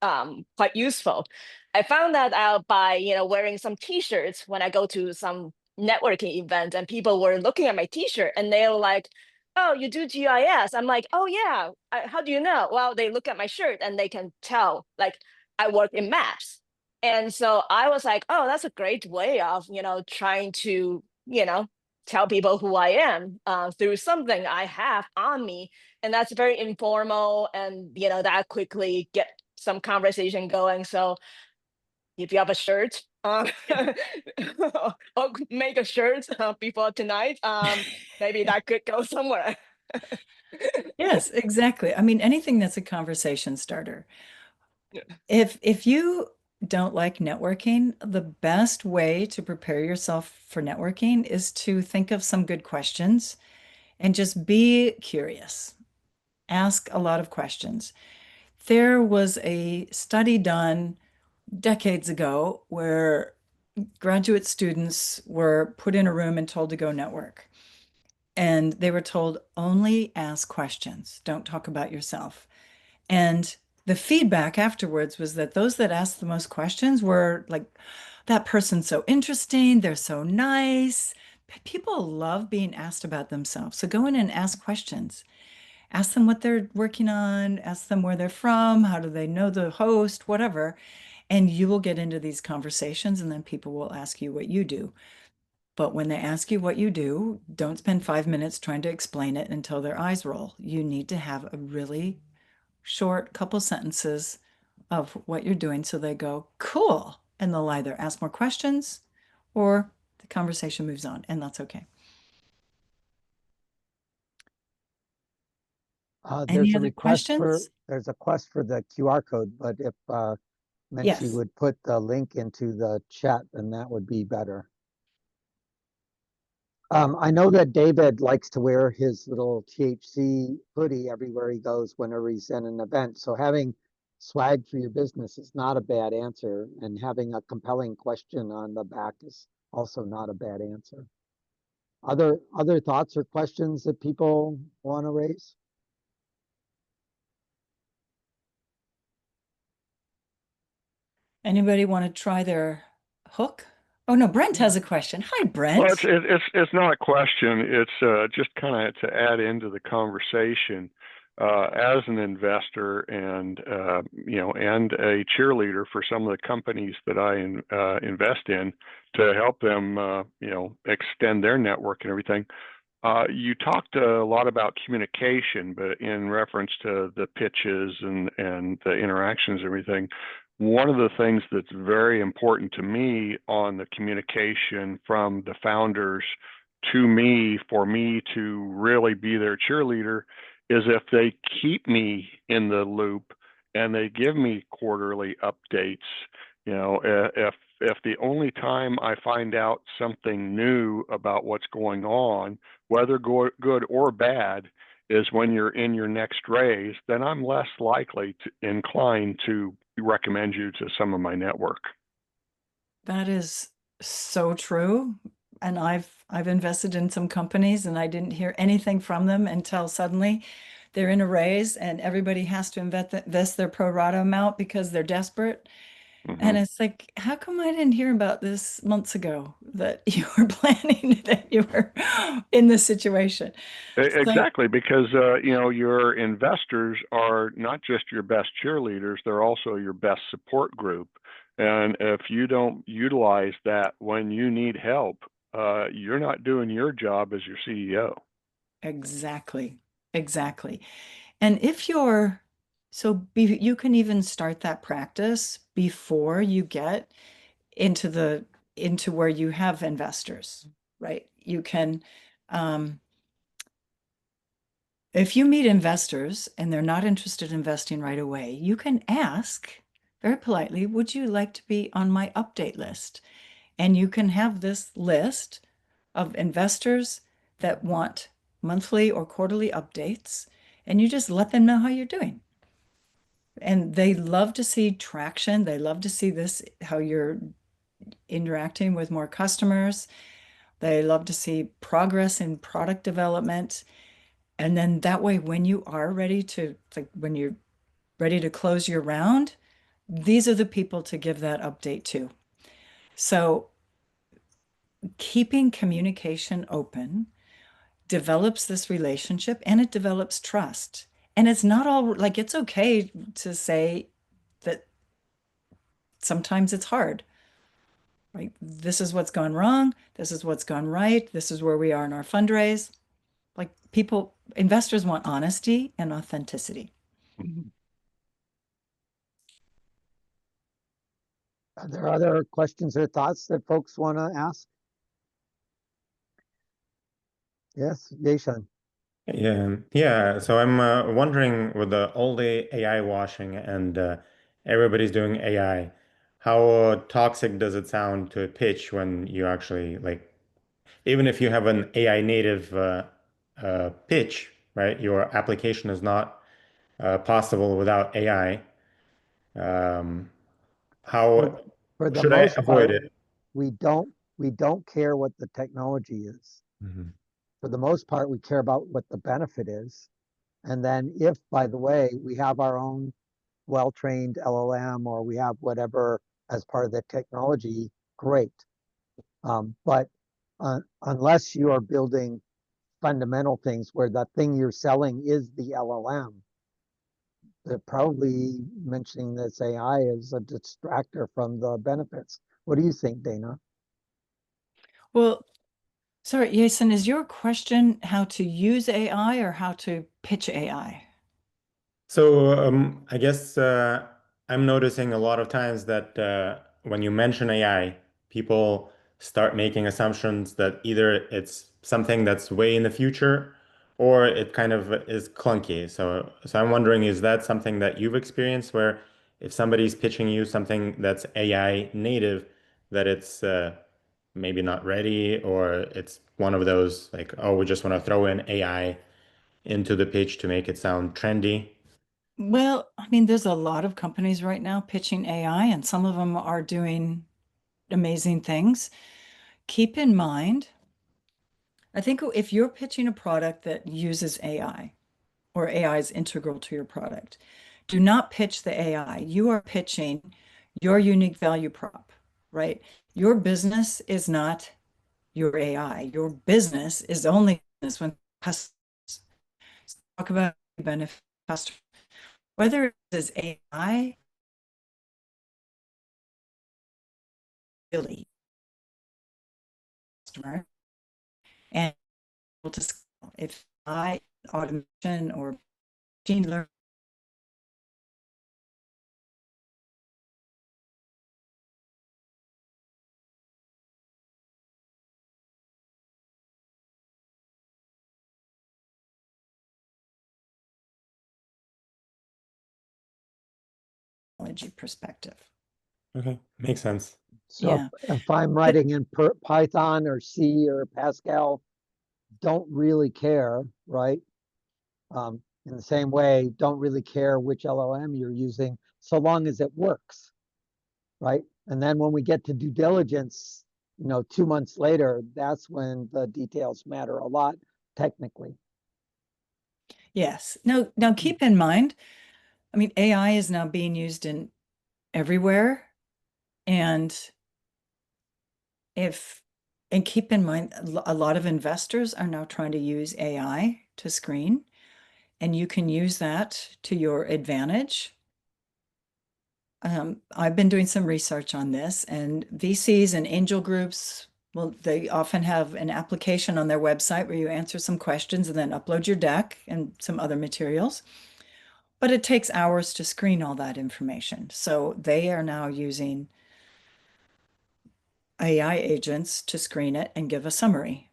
Speaker 4: quite useful. I found that out by wearing some T-shirts when I go to some networking event, and people were looking at my T-shirt and they were like, "Oh, you do GIS?" I'm like, "Oh yeah." How do you know? Well, they look at my shirt and they can tell like I work in math, and so I was like, "Oh, that's a great way of trying to tell people who I am through something I have on me." And that's very informal, and that quickly get some conversation going. So if you have a shirt, or make a shirt before tonight, maybe that could go somewhere.
Speaker 1: Yes, exactly. I mean, anything that's a conversation starter. If you don't like networking, the best way to prepare yourself for networking is to think of some good questions and just be curious. Ask a lot of questions. There was a study done decades ago where graduate students were put in a room and told to go network. And they were told only ask questions, don't talk about yourself. And the feedback afterwards was that those that asked the most questions were like, that person's so interesting, they're so nice. People love being asked about themselves. So go in and ask questions. Ask them what they're working on, ask them where they're from, how do they know the host, whatever. And you will get into these conversations, and then people will ask you what you do. But when they ask you what you do, don't spend 5 minutes trying to explain it until their eyes roll. You need to have a really short couple sentences of what you're doing so they go, cool. And they'll either ask more questions or the conversation moves on, and that's okay. Any other questions?
Speaker 2: There's a quest for the QR code, but if Menchie
Speaker 1: Yes.
Speaker 2: would put the link into the chat, then that would be better. I know that David likes to wear his little THC hoodie everywhere he goes whenever he's in an event. So having swag for your business is not a bad answer, and having a compelling question on the back is also not a bad answer. Other thoughts or questions that people want to raise?
Speaker 1: Anybody want to try their hook? Oh no, Brent has a question. Hi,
Speaker 5: Well,
Speaker 1: Brent.
Speaker 5: it's not a question. It's just kind of to add into the conversation. As an investor and and a cheerleader for some of the companies that I invest in to help them extend their network and everything. You talked a lot about communication, but in reference to the pitches and the interactions and everything, one of the things that's very important to me on the communication from the founders to me, for me to really be their cheerleader, is if they keep me in the loop and they give me quarterly updates. If the only time I find out something new about what's going on, whether good or bad, is when you're in your next raise, then I'm less likely to inclined to recommend you to some of my network.
Speaker 1: That is so true. And I've invested in some companies and I didn't hear anything from them until suddenly they're in a raise and everybody has to invest their pro rata amount because they're desperate.
Speaker 5: Hmm.
Speaker 1: And it's like, how come I didn't hear about this months ago that you were planning, that you were in this situation? So
Speaker 5: Exactly, because your investors are not just your best cheerleaders; they're also your best support group. And if you don't utilize that when you need help, you're not doing your job as your CEO.
Speaker 1: exactly, exactly. And if you're you can even start that practice before you get into into where you have investors, right? You can if you meet investors and they're not interested in investing right away, you can ask very politely, would you like to be on my update list? And you can have this list of investors that want monthly or quarterly updates. and you just let them know how you're doing. And they love to see traction. They love to see this, how you're interacting with more customers. They love to see progress in product development. And then that way, when you are ready to, like, when you're ready to close your round, these are the people to give that update to. So keeping communication open develops this relationship and it develops trust. And it's not all like it's okay to say that sometimes it's hard. Right? This is what's gone wrong. This is what's gone right. This is where we are in our fundraise. Like people, investors want honesty and authenticity.
Speaker 2: Mhm. Are there other questions or thoughts that folks want to ask? Yes, Yeshan.
Speaker 6: Yeah. So I'm wondering with all the AI washing and everybody's doing AI, how toxic does it sound to pitch when you actually like, even if you have an AI native pitch, right? Your application is not possible without AI. Um,
Speaker 2: For,
Speaker 6: how
Speaker 2: for the
Speaker 6: should I
Speaker 2: most
Speaker 6: avoid
Speaker 2: part,
Speaker 6: it?
Speaker 2: we don't care what the technology is.
Speaker 6: Mhm.
Speaker 2: For the most part, we care about what the benefit is. And then if, by the way, we have our own well-trained LLM or we have whatever as part of the technology, great. But unless you are building fundamental things where the thing you're selling is the LLM, they're probably mentioning this AI as a distractor from the benefits. What do you think, Dana?
Speaker 1: Well, sorry, Jason, is your question how to use AI or how to pitch AI?
Speaker 6: So I guess I'm noticing a lot of times that when you mention AI, people start making assumptions that either it's something that's way in the future or it kind of is clunky. So I'm wondering, is that something that you've experienced where if somebody's pitching you something that's AI native, that it's maybe not ready or it's one of those like, oh, we just want to throw in AI into the pitch to make it sound trendy?
Speaker 1: Well, I mean, there's a lot of companies right now pitching AI, and some of them are doing amazing things. Keep in mind, I think if you're pitching a product that uses AI or AI is integral to your product, do not pitch the AI. You are pitching your unique value prop, right? Your business is not your AI. Your business is only business when customers talk about benefit customers, whether it is AI, really customer, and able to scale. If I automation or machine learning technology perspective.
Speaker 6: Okay, makes sense.
Speaker 2: So
Speaker 1: Yeah.
Speaker 2: if I'm
Speaker 1: But
Speaker 2: writing in Python or C or Pascal, don't really care, right? In the same way, don't really care which LLM you're using, so long as it works, right? And then when we get to due diligence, 2 months later, that's when the details matter a lot technically.
Speaker 1: yes. Now keep in mind, I mean, AI is now being used in everywhere. And if and keep in mind, a lot of investors are now trying to use AI to screen, and you can use that to your advantage. I've been doing some research on this, and VCs and angel groups, well, they often have an application on their website where you answer some questions and then upload your deck and some other materials. But it takes hours to screen all that information. So they are now using AI agents to screen it and give a summary.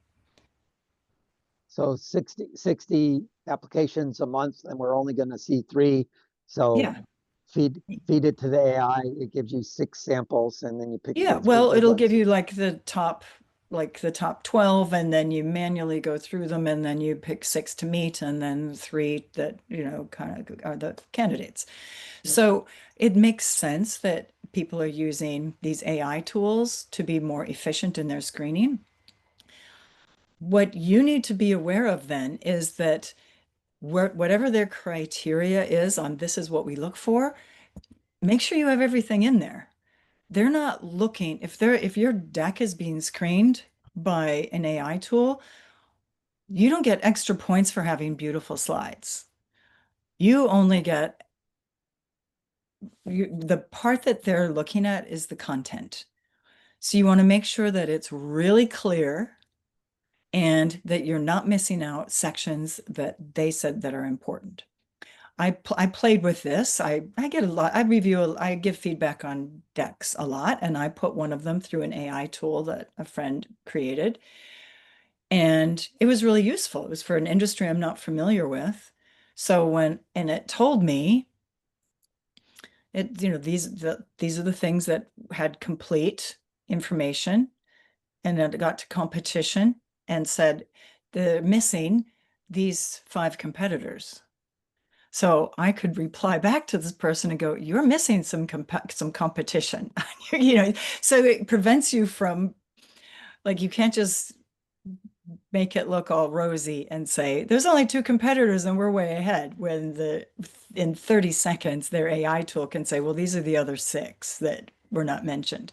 Speaker 2: So 60 applications a month, and we're only going to see 3. So
Speaker 1: Yeah.
Speaker 2: feed it to the AI. It gives you 6 samples, and then you pick
Speaker 1: Yeah.
Speaker 2: the 3
Speaker 1: Well,
Speaker 2: good
Speaker 1: it'll give
Speaker 2: ones.
Speaker 1: you like the top like the top 12, and then you manually go through them, and then you pick 6 to meet, and then 3 that, kind of are the candidates. So it makes sense that people are using these AI tools to be more efficient in their screening. What you need to be aware of then is that whatever their criteria is on this is what we look for, make sure you have everything in there. They're not looking, if your deck is being screened by an AI tool, you don't get extra points for having beautiful slides. You only get the part that they're looking at is the content. So you want to make sure that it's really clear and that you're not missing out sections that they said that are important. I played with this. I get a lot. I give feedback on decks a lot, and I put one of them through an AI tool that a friend created. And it was really useful. It was for an industry I'm not familiar with. So and it told me these are the things that had complete information. And then it got to competition and said they're missing these 5 competitors. So I could reply back to this person and go, "You're missing some competition." So it prevents you from, like, you can't just make it look all rosy and say there's only 2 competitors and we're way ahead, when in 30 seconds their AI tool can say, well, these are the other 6 that were not mentioned.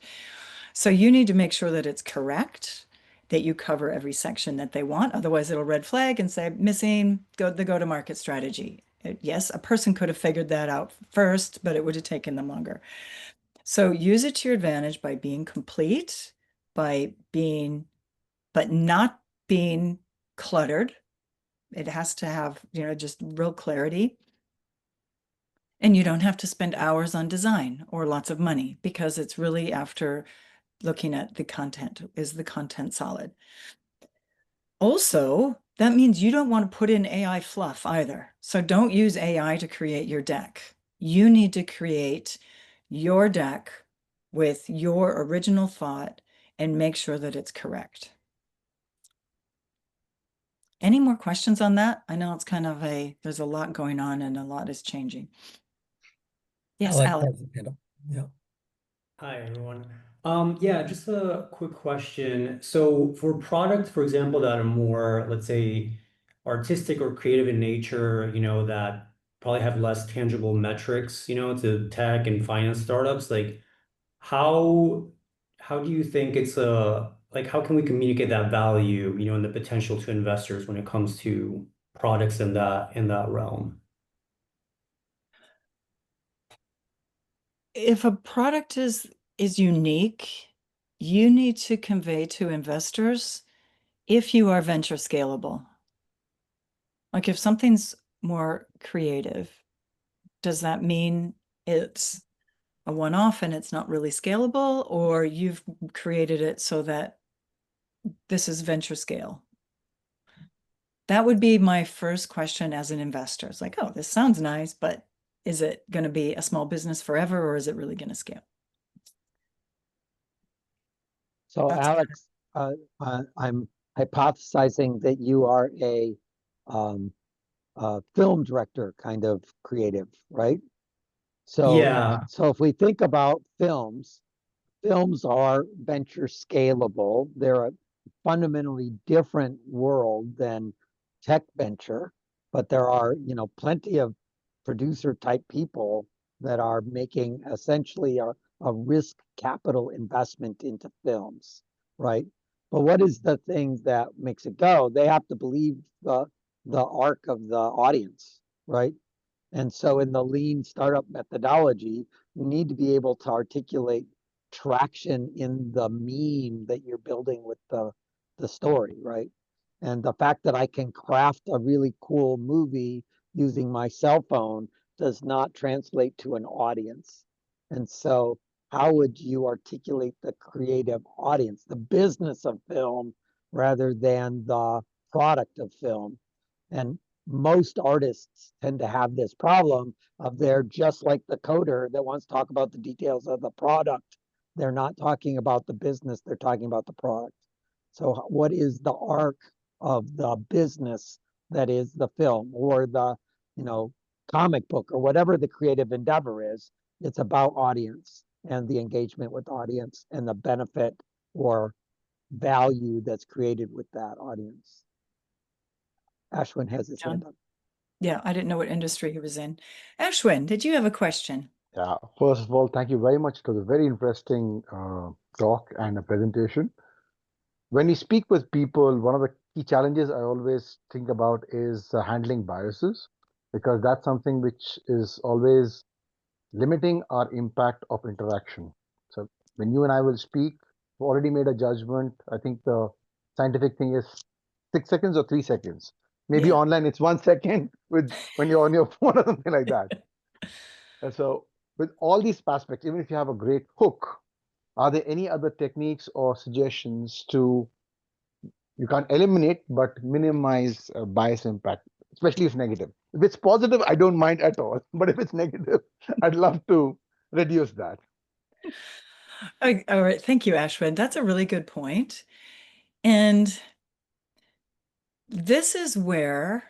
Speaker 1: So you need to make sure that it's correct, that you cover every section that they want. Otherwise, it'll red flag and say missing the go-to-market strategy. Yes, a person could have figured that out first, but it would have taken them longer. So use it to your advantage by being complete, but not being cluttered. It has to have, just real clarity. And you don't have to spend hours on design or lots of money, because it's really after looking at the content. Is the content solid? Also, that means you don't want to put in AI fluff either. So don't use AI to create your deck. You need to create your deck with your original thought and make sure that it's correct. Any more questions on that? I know it's kind of there's a lot going on and a lot is changing. Yes, Alex.
Speaker 7: Yeah. Hi, everyone. Yeah, just a quick question. So for products, for example, that are more, let's say, artistic or creative in nature, that probably have less tangible metrics, to tech and finance startups, like how how do you think it's like how can we communicate that value, and the potential to investors when it comes to products in that realm?
Speaker 1: If a product is unique, you need to convey to investors if you are venture scalable. Like, if something's more creative, does that mean it's a one-off and it's not really scalable, or you've created it so that this is venture scale? That would be my first question as an investor. It's like, oh, this sounds nice, but is it going to be a small business forever, or is it really going to scale?
Speaker 2: So
Speaker 1: That's
Speaker 2: Alex, I'm hypothesizing that you are um, a film director kind of creative, right? So,
Speaker 7: Yeah.
Speaker 2: so if we think about films, films are venture scalable. They're a fundamentally different world than tech venture, but there are, plenty of producer type people that are making essentially a risk capital investment into films, right? But what is the thing that makes it go? They have to believe the arc of the audience, right? And so in the lean startup methodology, you need to be able to articulate traction in the meme that you're building with the story, right? And the fact that I can craft a really cool movie using my cell phone does not translate to an audience. And so how would you articulate the creative audience, the business of film, rather than the product of film? And most artists tend to have this problem of they're just like the coder that wants to talk about the details of the product. They're not talking about the business, they're talking about the product. So what is the arc of the business that is the film or the, comic book or whatever the creative endeavor is? It's about audience and the engagement with audience and the benefit or value that's created with that audience. Ashwin has his hand up.
Speaker 1: Yeah, I didn't know what industry he was in. Ashwin, did you have a question?
Speaker 8: Yeah, first of all, thank you very much. It was a very interesting talk and a presentation. When you speak with people, one of the key challenges I always think about is handling biases, because that's something which is always limiting our impact of interaction. So when you and I will speak, we've already made a judgment. I think the scientific thing is 6 seconds or 3 seconds. Maybe
Speaker 1: Yeah.
Speaker 8: online it's 1 second with when you're on your phone or something like that. And so with all these aspects, even if you have a great hook, are there any other techniques or suggestions to, you can't eliminate, but minimize bias impact, especially if negative? If it's positive, I don't mind at all. But if it's negative, I'd love to reduce that.
Speaker 1: All right. Thank you, Ashwin. That's a really good point. And this is where,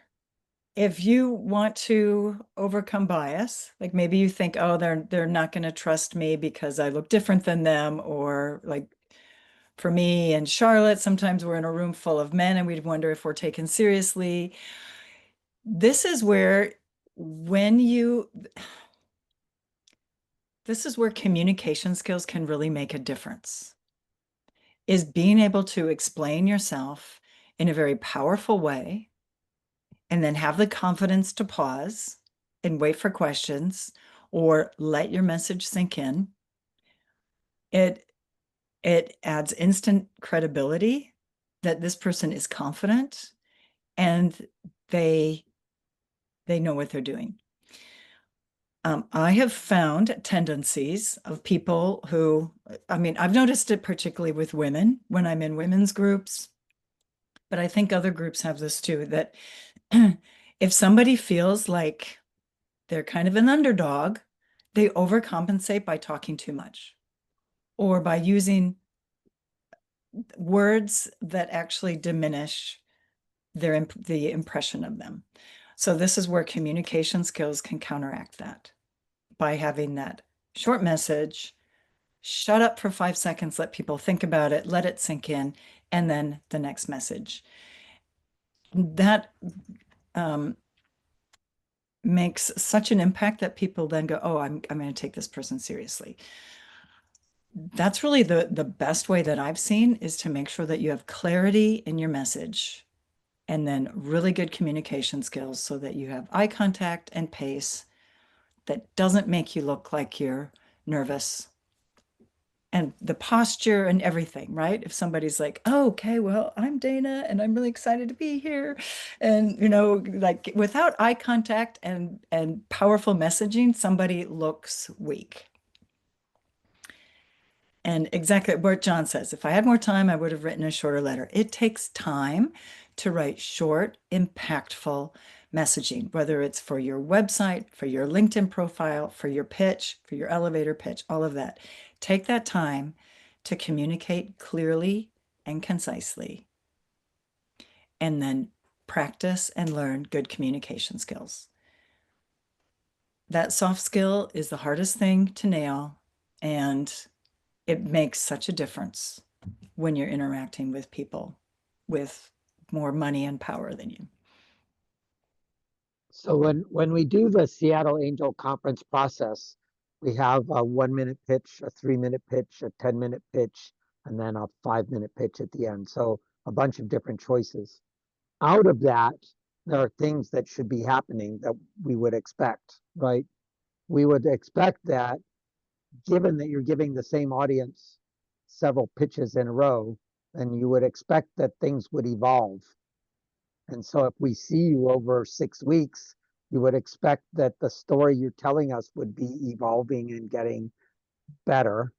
Speaker 1: if you want to overcome bias, like maybe you think, oh, they're not going to trust me because I look different than them, or like for me and Charlotte, sometimes we're in a room full of men and we'd wonder if we're taken seriously. This is where this is where communication skills can really make a difference, is being able to explain yourself in a very powerful way and then have the confidence to pause and wait for questions or let your message sink in. It adds instant credibility that this person is confident and they know what they're doing. I have found tendencies of people who, I mean, I've noticed it particularly with women when I'm in women's groups, but I think other groups have this too, that if somebody feels like they're kind of an underdog, they overcompensate by talking too much or by using words that actually diminish the impression of them. So this is where communication skills can counteract that by having that short message, shut up for 5 seconds, let people think about it, let it sink in, and then the next message. That makes such an impact that people then go, oh, I'm going to take this person seriously. That's really the best way that I've seen, is to make sure that you have clarity in your message and then really good communication skills so that you have eye contact and pace that doesn't make you look like you're nervous, and the posture and everything, right? If somebody's like, oh, okay, well, I'm Dana and I'm really excited to be here. And, like without eye contact and powerful messaging, somebody looks weak. And exactly what John says, if I had more time, I would have written a shorter letter. It takes time to write short, impactful messaging, whether it's for your website, for your LinkedIn profile, for your pitch, for your elevator pitch, all of that. Take that time to communicate clearly and concisely, and then practice and learn good communication skills. That soft skill is the hardest thing to nail, and it makes such a difference when you're interacting with people with more money and power than you.
Speaker 2: So when we do the Seattle Angel Conference process, we have a 1 minute pitch, a 3 minute pitch, a 10 minute pitch, and then a 5 minute pitch at the end. So a bunch of different choices. Out of that, there are things that should be happening that we would expect, right? We would expect that, given that you're giving the same audience several pitches in a row, then you would expect that things would evolve. And so if we see you over 6 weeks, you would expect that the story you're telling us would be evolving and getting better.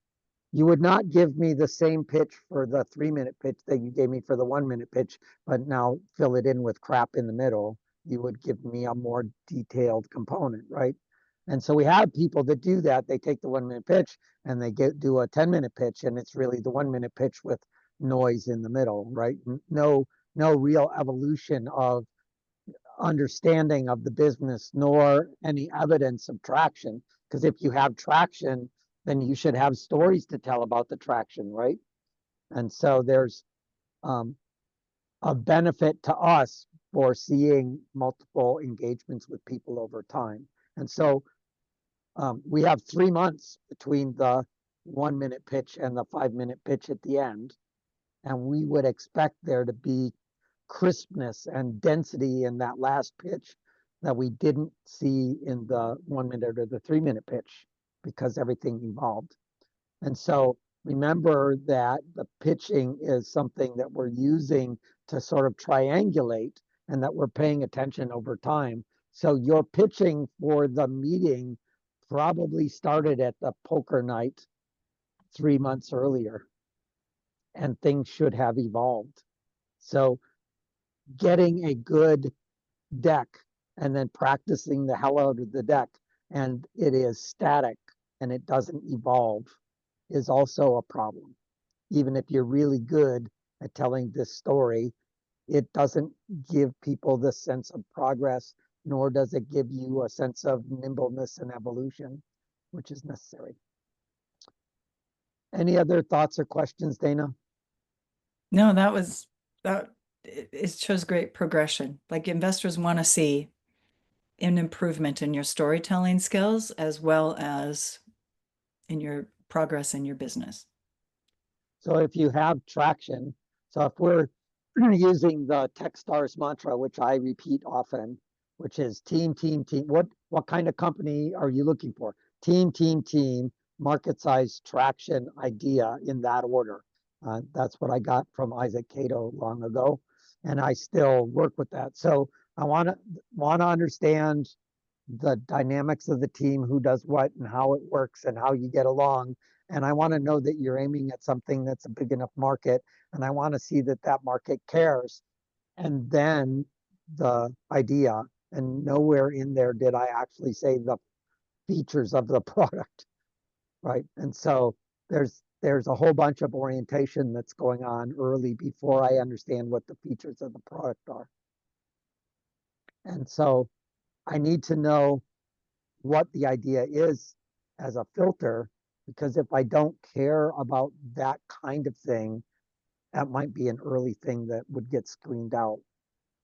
Speaker 2: You would not give me the same pitch for the 3 minute pitch that you gave me for the 1 minute pitch, but now fill it in with crap in the middle. You would give me a more detailed component, right? And so we have people that do that. They take the 1 minute pitch and they do a 10 minute pitch, and it's really the 1 minute pitch with noise in the middle, right? No, no real evolution of understanding of the business, nor any evidence of traction. Because if you have traction, then you should have stories to tell about the traction, right? And so there's um, a benefit to us for seeing multiple engagements with people over time. And so we have 3 months between the 1 minute pitch and the 5 minute pitch at the end. And we would expect there to be crispness and density in that last pitch that we didn't see in the 1 minute or the 3 minute pitch because everything evolved. And so remember that the pitching is something that we're using to sort of triangulate and that we're paying attention over time. So your pitching for the meeting probably started at the poker night 3 months earlier, and things should have evolved. So getting a good deck and then practicing the hell out of the deck and it is static and it doesn't evolve is also a problem. Even if you're really good at telling this story, it doesn't give people the sense of progress, nor does it give you a sense of nimbleness and evolution, which is necessary. Any other thoughts or questions, Dana?
Speaker 1: No, that it shows great progression. Like investors want to see an improvement in your storytelling skills as well as in your progress in your business.
Speaker 2: So if you have traction, so if we're using the Techstars mantra, which I repeat often, which is team, team, team. What kind of company are you looking for? Team, team, team, market size, traction, idea in that order. That's what I got from Isaac Cato long ago, and I still work with that. So I want to understand the dynamics of the team, who does what and how it works and how you get along. And I want to know that you're aiming at something that's a big enough market. And I want to see that that market cares. And then the idea, and nowhere in there did I actually say the features of the product, right? And so there's a whole bunch of orientation that's going on early before I understand what the features of the product are. And so I need to know what the idea is as a filter, because if I don't care about that kind of thing, that might be an early thing that would get screened out.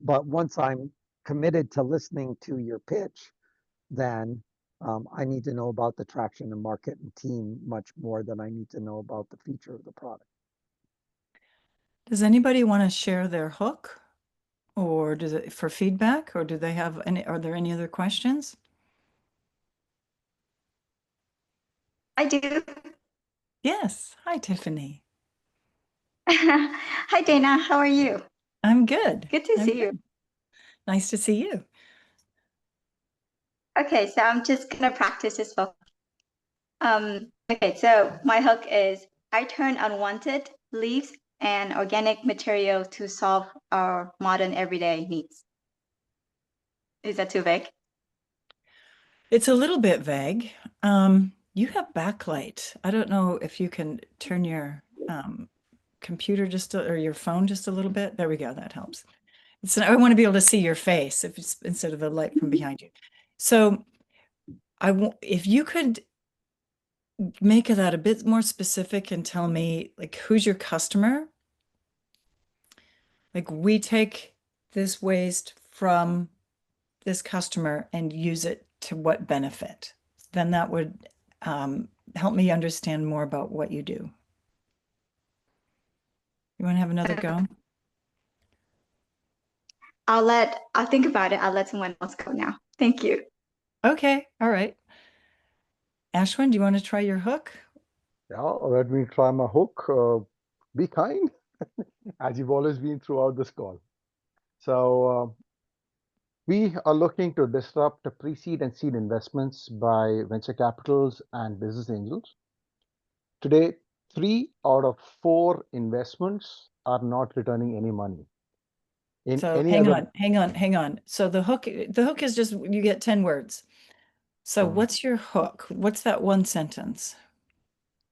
Speaker 2: But once I'm committed to listening to your pitch, then I need to know about the traction and market and team much more than I need to know about the feature of the product.
Speaker 1: Does anybody want to share their hook or does it for feedback, or do they have any, are there any other questions?
Speaker 9: I do.
Speaker 1: Yes. Hi, Tiffany.
Speaker 9: Hi, Dana. How are you?
Speaker 1: I'm good.
Speaker 9: Good to
Speaker 1: I'm
Speaker 9: see you.
Speaker 1: good. Nice to see you.
Speaker 9: Okay, so I'm just gonna practice as well. Okay, so my hook is I turn unwanted leaves and organic material to solve our modern everyday needs. Is that too vague?
Speaker 1: It's a little bit vague. You have backlight. I don't know if you can turn your computer or your phone just a little bit. There we go. That helps. I want to be able to see your face if it's instead of the light from behind you. So if you could make that a bit more specific and tell me like who's your customer? Like we take this waste from this customer and use it to what benefit? Then that would help me understand more about what you do. You want to have another go?
Speaker 9: I'll think about it. I'll let someone else go now. Thank you.
Speaker 1: Okay, all right. Ashwin, do you want to try your hook?
Speaker 8: Yeah, let me try my hook. Be kind, as you've always been throughout this call. So we are looking to disrupt the pre-seed and seed investments by venture capitals and business angels. Today, 3 out of 4 investments are not returning any money.
Speaker 1: So hang on. So the hook is just you get 10 words. So what's your hook? What's that one sentence?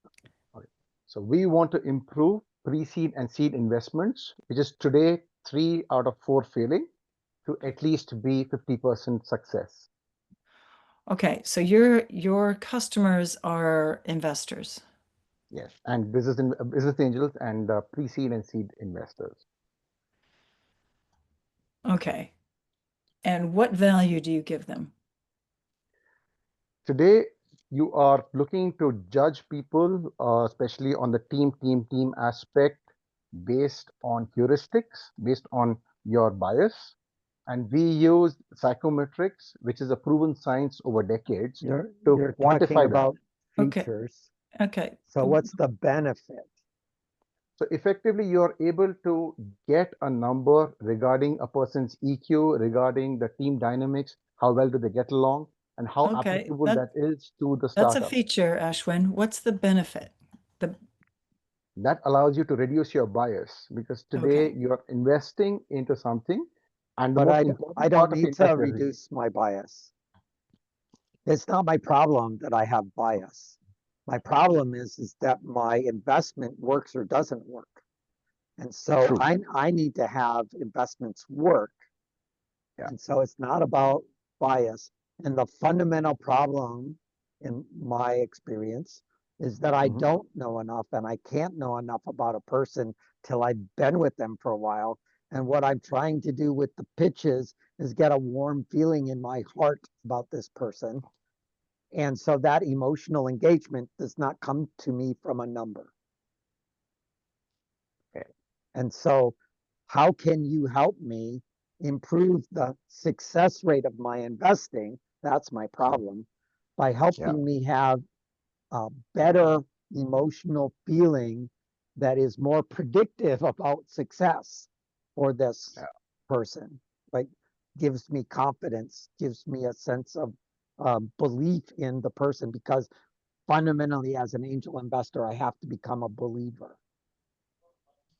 Speaker 8: Okay. So we want to improve pre-seed and seed investments, which is today 3 out of 4 failing, to at least be 50% success.
Speaker 1: Okay, so your customers are investors.
Speaker 8: Yes, and business angels and pre-seed and seed investors.
Speaker 1: Okay. And what value do you give them?
Speaker 8: Today, you are looking to judge people, especially on the team aspect, based on heuristics, based on your bias. And we use psychometrics, which is a proven science over decades,
Speaker 2: You're
Speaker 8: to
Speaker 2: talking
Speaker 8: quantify that.
Speaker 2: about
Speaker 1: Okay.
Speaker 2: features.
Speaker 1: Okay.
Speaker 2: So what's the benefit?
Speaker 8: So effectively, you're able to get a number regarding a person's EQ, regarding the team dynamics, how well do they get along, and how
Speaker 1: Okay,
Speaker 8: applicable that is to the
Speaker 1: that's a
Speaker 8: startup.
Speaker 1: feature, Ashwin. What's the benefit?
Speaker 8: That allows you to reduce your bias, because today
Speaker 1: Okay.
Speaker 8: you're investing into something, and the
Speaker 2: But
Speaker 8: most
Speaker 2: I
Speaker 8: important
Speaker 2: don't
Speaker 8: part of
Speaker 2: need to
Speaker 8: investing.
Speaker 2: reduce my bias. It's not my problem that I have bias. My problem is that my investment works or doesn't work. And so
Speaker 8: True.
Speaker 2: I need to have investments work.
Speaker 8: Yeah.
Speaker 2: And so it's not about bias. And the fundamental problem in my experience is that I don't know enough, and I can't know enough about a person till I've been with them for a while. And what I'm trying to do with the pitches is get a warm feeling in my heart about this person. And so that emotional engagement does not come to me from a number.
Speaker 8: Okay.
Speaker 2: And so how can you help me improve the success rate of my investing? That's my problem. By helping me have a better emotional feeling that is more predictive about success for this person, like gives me confidence, gives me a sense of belief in the person, because fundamentally as an angel investor, I have to become a believer.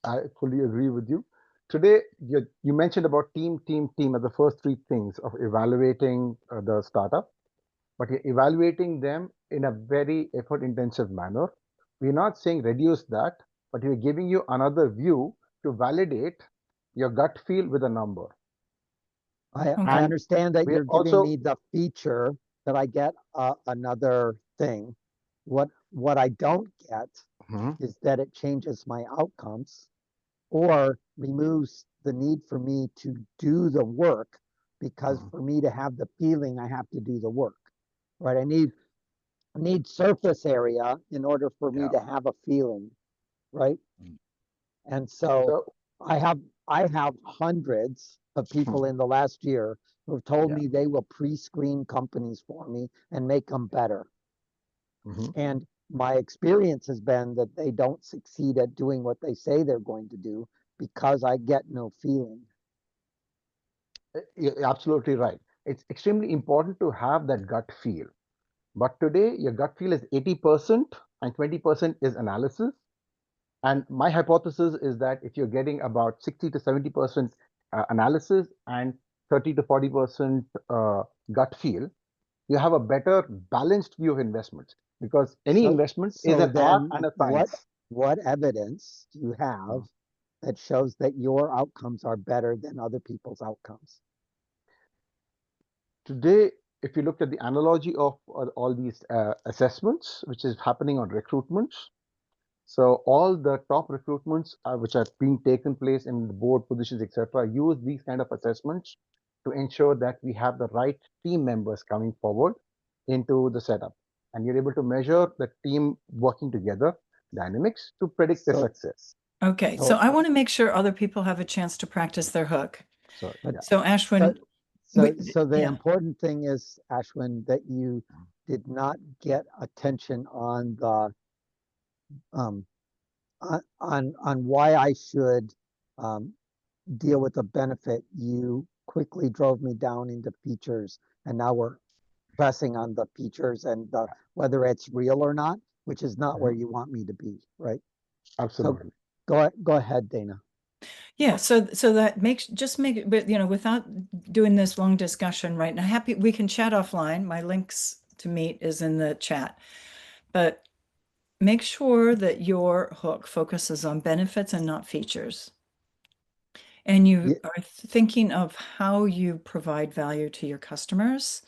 Speaker 8: I fully agree with you. Today, you mentioned about team as the first 3 things of evaluating the startup, but you're evaluating them in a very effort-intensive manner. We're not saying reduce that, but we're giving you another view to validate your gut feel with a number.
Speaker 2: I
Speaker 1: Okay.
Speaker 2: understand that
Speaker 8: we're
Speaker 2: you're giving
Speaker 8: also-
Speaker 2: me the feature that I get another thing. What I don't get is that it changes my outcomes or removes the need for me to do the work, because for me to have the feeling, I have to do the work, right? I need surface area in order for me to have a feeling, right? And so I have hundreds of people in the last year who have told me they will pre-screen companies for me and make them better. And my experience has been that they don't succeed at doing what they say they're going to do because I get no feeling.
Speaker 8: You're absolutely right. It's extremely important to have that gut feel. But today, your gut feel is 80% and 20% is analysis. And my hypothesis is that if you're getting about 60 to 70% analysis and 30 to 40% gut feel, you have a better balanced view of investments, because any investment is an art and a science.
Speaker 2: What evidence do you have that shows that your outcomes are better than other people's outcomes?
Speaker 8: Today, if you look at the analogy of all these assessments, which is happening on recruitments, so all the top recruitments which are being taken place in the board positions, etc., use these kind of assessments to ensure that we have the right team members coming forward into the setup. And you're able to measure the team working together dynamics to predict their success.
Speaker 1: Okay, so I want to make sure other people have a chance to practice their hook.
Speaker 8: So
Speaker 1: Ashwin,
Speaker 2: so the important thing is, Ashwin, that you did not get attention on the on why I should deal with the benefit. You quickly drove me down into features, and now we're pressing on the features and whether it's real or not, which is not where you want me to be, right?
Speaker 8: Absolutely.
Speaker 2: So go ahead, Dana.
Speaker 1: Yeah, so that makes but without doing this long discussion right now, we can chat offline. My links to meet is in the chat. But make sure that your hook focuses on benefits and not features. And
Speaker 2: Yeah.
Speaker 1: you are thinking of how you provide value to your customers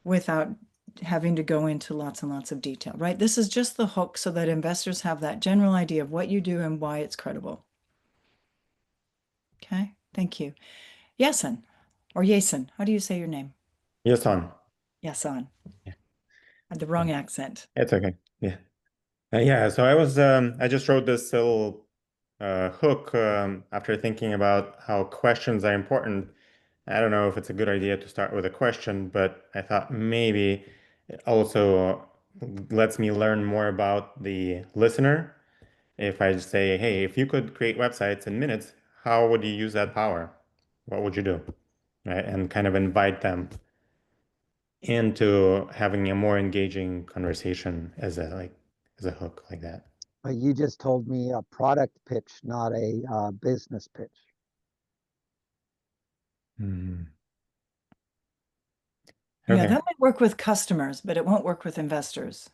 Speaker 1: without having to go into lots and lots of detail, right? This is just the hook so that investors have that general idea of what you do and why it's credible. Okay, thank you. Yasin, or Yasin, how do you say your name?
Speaker 6: Yes, on.
Speaker 1: Yasin.
Speaker 6: Yeah.
Speaker 1: I had the wrong accent.
Speaker 6: It's okay. Yeah. Yeah, so I just wrote this little hook after thinking about how questions are important. I don't know if it's a good idea to start with a question, but I thought maybe it also lets me learn more about the listener. If I just say, hey, if you could create websites in minutes, how would you use that power? What would you do? Right? And kind of invite them into having a more engaging conversation as a hook like that.
Speaker 2: You just told me a product pitch, not a business pitch.
Speaker 6: Mhm.
Speaker 1: Yeah,
Speaker 6: Okay.
Speaker 1: that might work with customers, but it won't work with investors.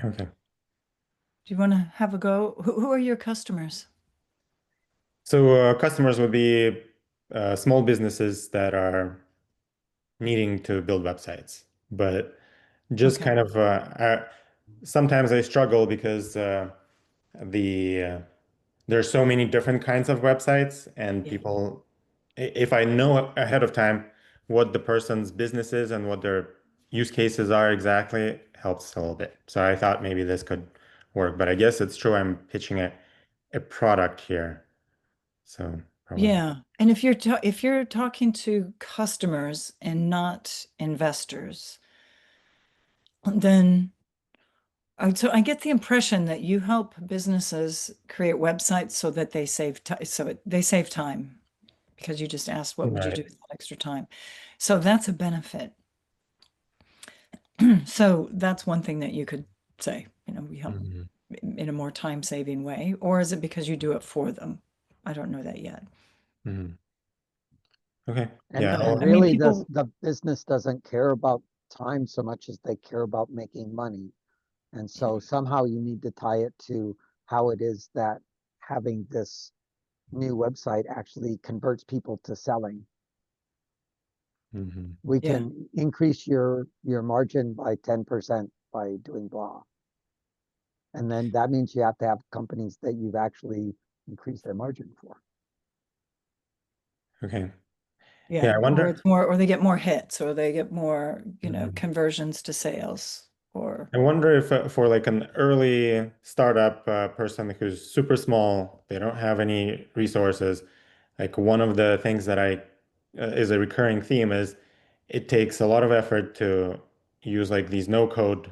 Speaker 6: Okay.
Speaker 1: Do you want to have a go? Who are your customers?
Speaker 6: So customers would be small businesses that are needing to build websites, but just
Speaker 1: Okay.
Speaker 6: kind of sometimes I struggle because the there's so many different kinds of websites, and
Speaker 1: Yeah.
Speaker 6: people, if I know ahead of time what the person's business is and what their use cases are exactly, helps a little bit. So I thought maybe this could work, but I guess it's true I'm pitching a product here. So probably.
Speaker 1: Yeah. And if you're talking to customers and not investors, then so I get the impression that you help businesses create websites so that they save time, they save time because you just asked what would you do
Speaker 6: Right.
Speaker 1: with that extra time. So that's a benefit. So that's one thing that you could say, we help
Speaker 6: Mhm.
Speaker 1: in a more time-saving way, or is it because you do it for them? I don't know that yet.
Speaker 6: Mhm. Okay.
Speaker 2: And
Speaker 6: Yeah.
Speaker 2: and
Speaker 1: I mean,
Speaker 2: really
Speaker 1: people,
Speaker 2: the business doesn't care about time so much as they care about making money. And so somehow you need to tie it to how it is that having this new website actually converts people to selling.
Speaker 6: Mhm.
Speaker 2: We
Speaker 1: yeah,
Speaker 2: can increase your margin by 10% by doing blah. And then that means you have to have companies that you've actually increased their margin for.
Speaker 6: Okay. Yeah.
Speaker 1: yeah,
Speaker 6: I
Speaker 1: or
Speaker 6: wonder.
Speaker 1: it's more, or they get more hits, or they get more,
Speaker 6: Mhm.
Speaker 1: conversions to sales, or
Speaker 6: I wonder if for like an early startup person who's super small, they don't have any resources. Like one of the things that I is a recurring theme is it takes a lot of effort to use like these no code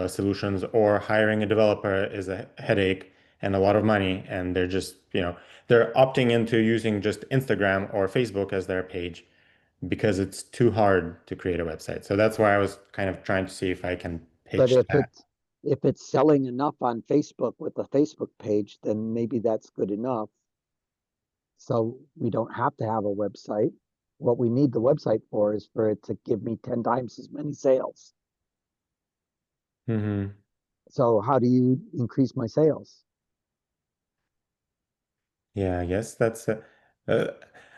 Speaker 6: solutions, or hiring a developer is a headache and a lot of money. And they're just, they're opting into using just Instagram or Facebook as their page because it's too hard to create a website. So that's why I was kind of trying to see if I can
Speaker 2: But
Speaker 6: pitch that.
Speaker 2: if it's selling enough on Facebook with a Facebook page, then maybe that's good enough. So we don't have to have a website. What we need the website for is for it to give me 10 times as many sales.
Speaker 6: Hmm.
Speaker 2: So how do you increase my sales?
Speaker 6: Yeah, uh,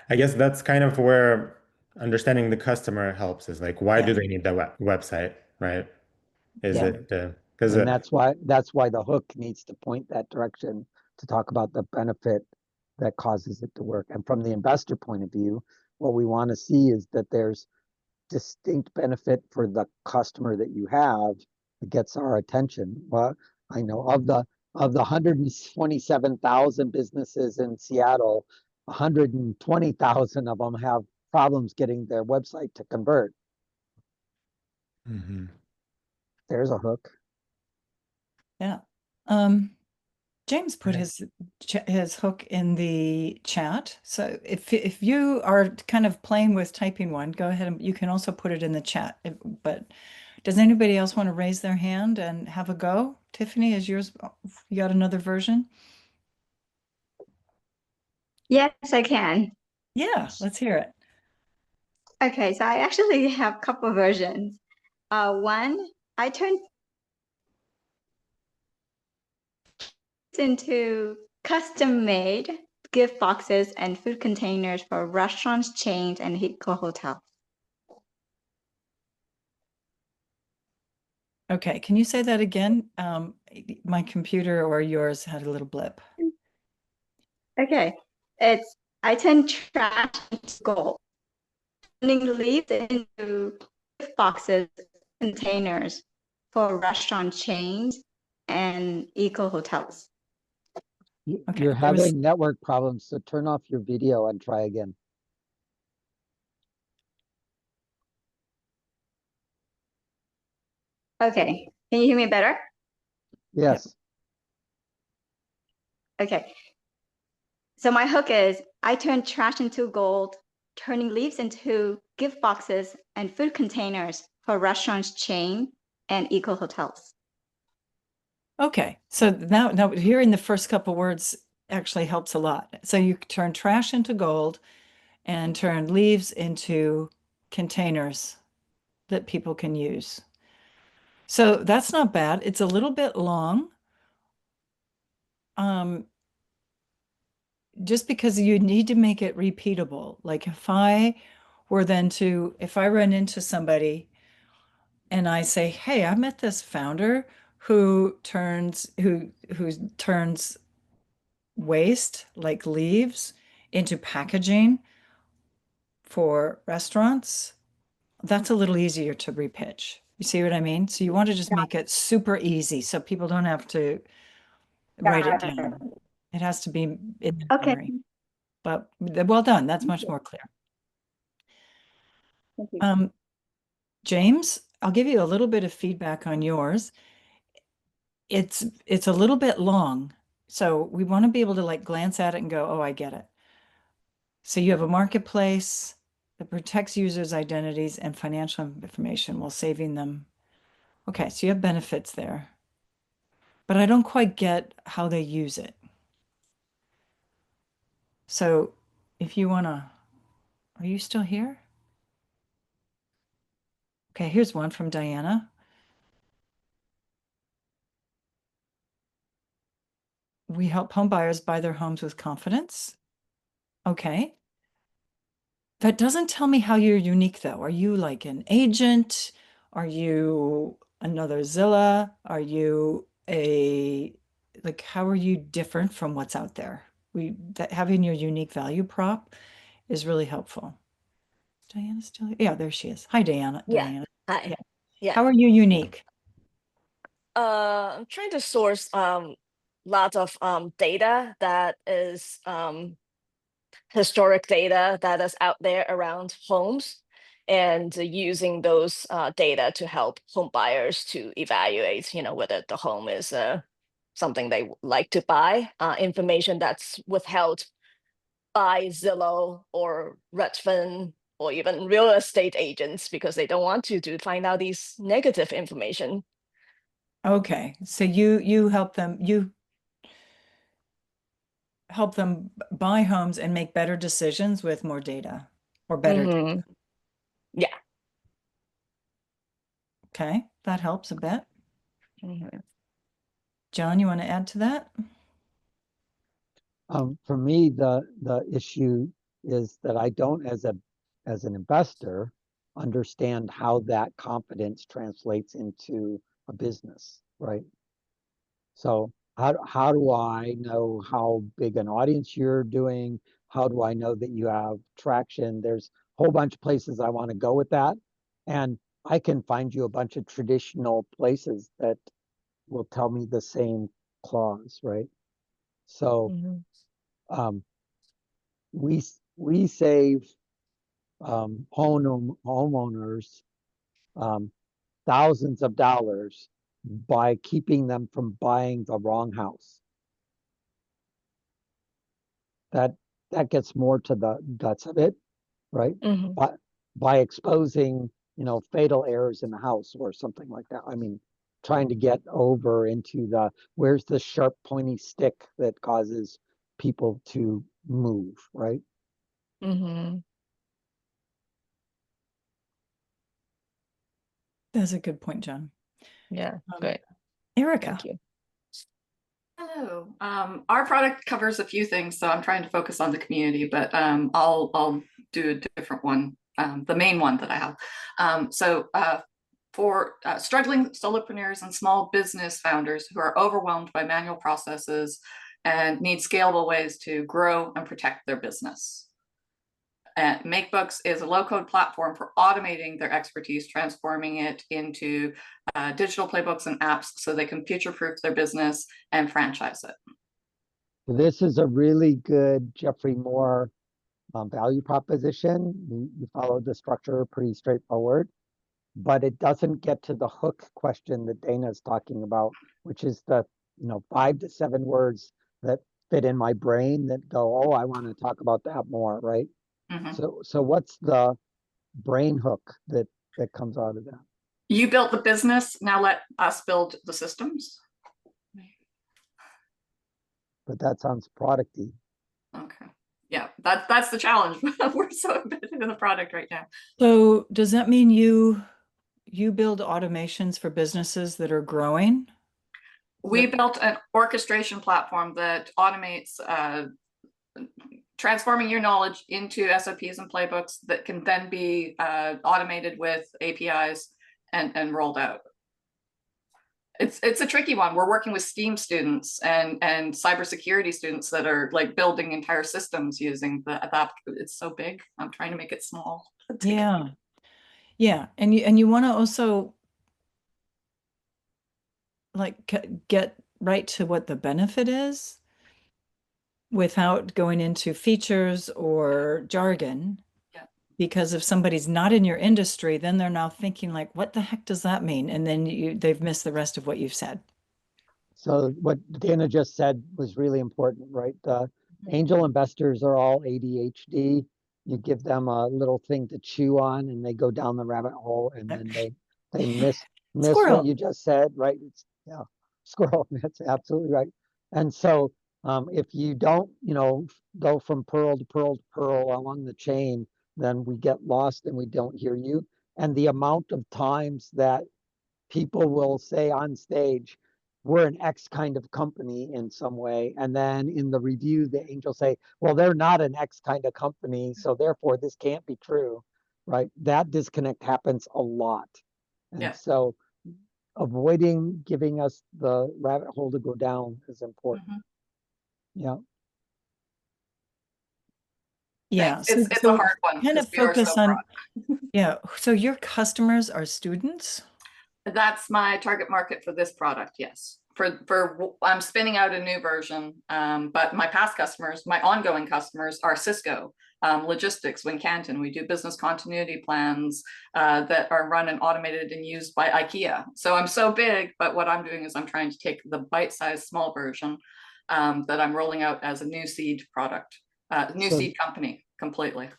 Speaker 6: I guess that's kind of where understanding the customer helps, is like, why do
Speaker 1: yeah,
Speaker 6: they need the website, right? Is
Speaker 1: yeah,
Speaker 6: it because
Speaker 2: And that's why the hook needs to point that direction to talk about the benefit that causes it to work. And from the investor point of view, what we want to see is that there's distinct benefit for the customer that you have that gets our attention. Well, I know of the 127,000 businesses in Seattle, 120,000 of them have problems getting their website to convert.
Speaker 6: Mhm.
Speaker 2: There's a hook.
Speaker 1: yeah. James put his hook in the chat. So if you are kind of playing with typing one, go ahead and you can also put it in the chat. But does anybody else want to raise their hand and have a go? Tiffany, is yours, you got another version?
Speaker 9: Yes, I can.
Speaker 1: Yeah, let's hear it.
Speaker 9: Okay, so I actually have a couple versions. One, I turned into custom-made gift boxes and food containers for restaurants, chains, and hotels.
Speaker 1: Okay, can you say that again? My computer or yours had a little blip.
Speaker 9: Okay, I turn trash into gold, turning leaves into gift boxes, containers for restaurant chains and eco hotels.
Speaker 1: Okay,
Speaker 2: You're
Speaker 1: there was
Speaker 2: having network problems, so turn off your video and try again.
Speaker 9: Okay, can you hear me better?
Speaker 2: Yes.
Speaker 9: Okay, so my hook is I turn trash into gold, turning leaves into gift boxes and food containers for restaurants, chain, and eco hotels.
Speaker 1: okay. So now hearing the first couple words actually helps a lot. So you turn trash into gold and turn leaves into containers that people can use. So that's not bad. It's a little bit long. Just because you need to make it repeatable. Like if I run into somebody and I say, "Hey, I met this founder who turns waste like leaves into packaging for restaurants," that's a little easier to repitch. You see what I mean? So you want to just make it super easy so people don't have to write it down. It has to be in
Speaker 9: Okay,
Speaker 1: memory. But well done. That's much more clear.
Speaker 9: thank you.
Speaker 1: James, I'll give you a little bit of feedback on yours. It's a little bit long, so we want to be able to like glance at it and go, "Oh, I get it." So you have a marketplace that protects users' identities and financial information while saving them. Okay, so you have benefits there, but I don't quite get how they use it. So if you wanna, are you still here? Okay, here's one from Diana. We help home buyers buy their homes with confidence. Okay. That doesn't tell me how you're unique, though. Are you like an agent? Are you another Zilla? Are you like, how are you different from what's out there? Having your unique value prop is really helpful. Diana still here? Yeah, there she is. Hi, Diana.
Speaker 4: Yeah.
Speaker 1: Diana.
Speaker 4: Hi.
Speaker 1: Yeah.
Speaker 4: Yeah.
Speaker 1: How are you unique?
Speaker 4: I'm trying to source lots of data that is historic data that is out there around homes, and using those data to help home buyers to evaluate, whether the home is something they like to buy. Information that's withheld by Zillow or Redfin or even real estate agents because they don't want to find out these negative information.
Speaker 1: Okay, so you help them buy homes and make better decisions with more data or better data.
Speaker 4: Hmm. Yeah.
Speaker 1: Okay, that helps a bit.
Speaker 4: Mhm.
Speaker 1: John, you want to add to that?
Speaker 2: For me, the issue is that I don't, as an investor, understand how that confidence translates into a business, right? So how do I know how big an audience you're doing? How do I know that you have traction? There's a whole bunch of places I want to go with that. And I can find you a bunch of traditional places that will tell me the same clause, right? So
Speaker 4: Mhm.
Speaker 2: um, we save homeowners um, thousands of dollars by keeping them from buying the wrong house. That that gets more to the guts of it, right?
Speaker 4: Mhm.
Speaker 2: But by exposing, fatal errors in the house or something like that. I mean, trying to get over into where's the sharp pointy stick that causes people to move, right?
Speaker 4: Mhm.
Speaker 1: That's a good point, John.
Speaker 4: Yeah.
Speaker 1: Um,
Speaker 4: Great.
Speaker 1: Erica,
Speaker 4: Thank you.
Speaker 10: Hello. Our product covers a few things, so I'm trying to focus on the community, but I'll do a different one, the main one that I have. For struggling solopreneurs and small business founders who are overwhelmed by manual processes and need scalable ways to grow and protect their business. And MakeBooks is a low-code platform for automating their expertise, transforming it into digital playbooks and apps so they can future-proof their business and franchise it.
Speaker 2: This is a really good Jeffrey Moore value proposition. You followed the structure pretty straightforward, but it doesn't get to the hook question that Dana is talking about, which is the 5 to 7 words that fit in my brain that go, oh, I want to talk about that more, right? So what's the brain hook that comes out of that?
Speaker 10: You built the business, now let us build the systems.
Speaker 2: But that sounds producty.
Speaker 10: Okay. Yeah, that's the challenge. We're so embedded in the product right now.
Speaker 1: So does that mean you build automations for businesses that are growing?
Speaker 10: We built an orchestration platform that automates transforming your knowledge into SOPs and playbooks that can then be automated with APIs and rolled out. It's a tricky one. We're working with STEAM students and cybersecurity students that are like building entire systems using that. It's so big. I'm trying to make it small.
Speaker 1: Yeah. Yeah. And you want to also like get right to what the benefit is without going into features or jargon.
Speaker 10: Yeah.
Speaker 1: Because if somebody's not in your industry, then they're now thinking like, what the heck does that mean? And then they've missed the rest of what you've said.
Speaker 2: So what Dana just said was really important, right? Angel investors are all ADHD. You give them a little thing to chew on and they go down the rabbit hole and then they miss what you just said, right? Yeah, squirrel, that's absolutely right. And so if you don't, go from pearl to pearl to pearl along the chain, then we get lost and we don't hear you. And the amount of times that people will say on stage, we're an X kind of company in some way. And then in the review, the angels say, well, they're not an X kind of company. So therefore this can't be true, right? That disconnect happens a lot. And so avoiding giving us the rabbit hole to go down is important. Yeah.
Speaker 1: Yeah.
Speaker 10: It's a hard one.
Speaker 1: Kind of focus on, yeah. So your customers are students?
Speaker 10: That's my target market for this product, yes. I'm spinning out a new version, but my past customers, my ongoing customers are Cisco, logistics, Wincanton. We do business continuity plans that are run and automated and used by IKEA. So I'm so big, but what I'm doing is I'm trying to take the bite-sized small version that I'm rolling out as a new seed product, seed company completely.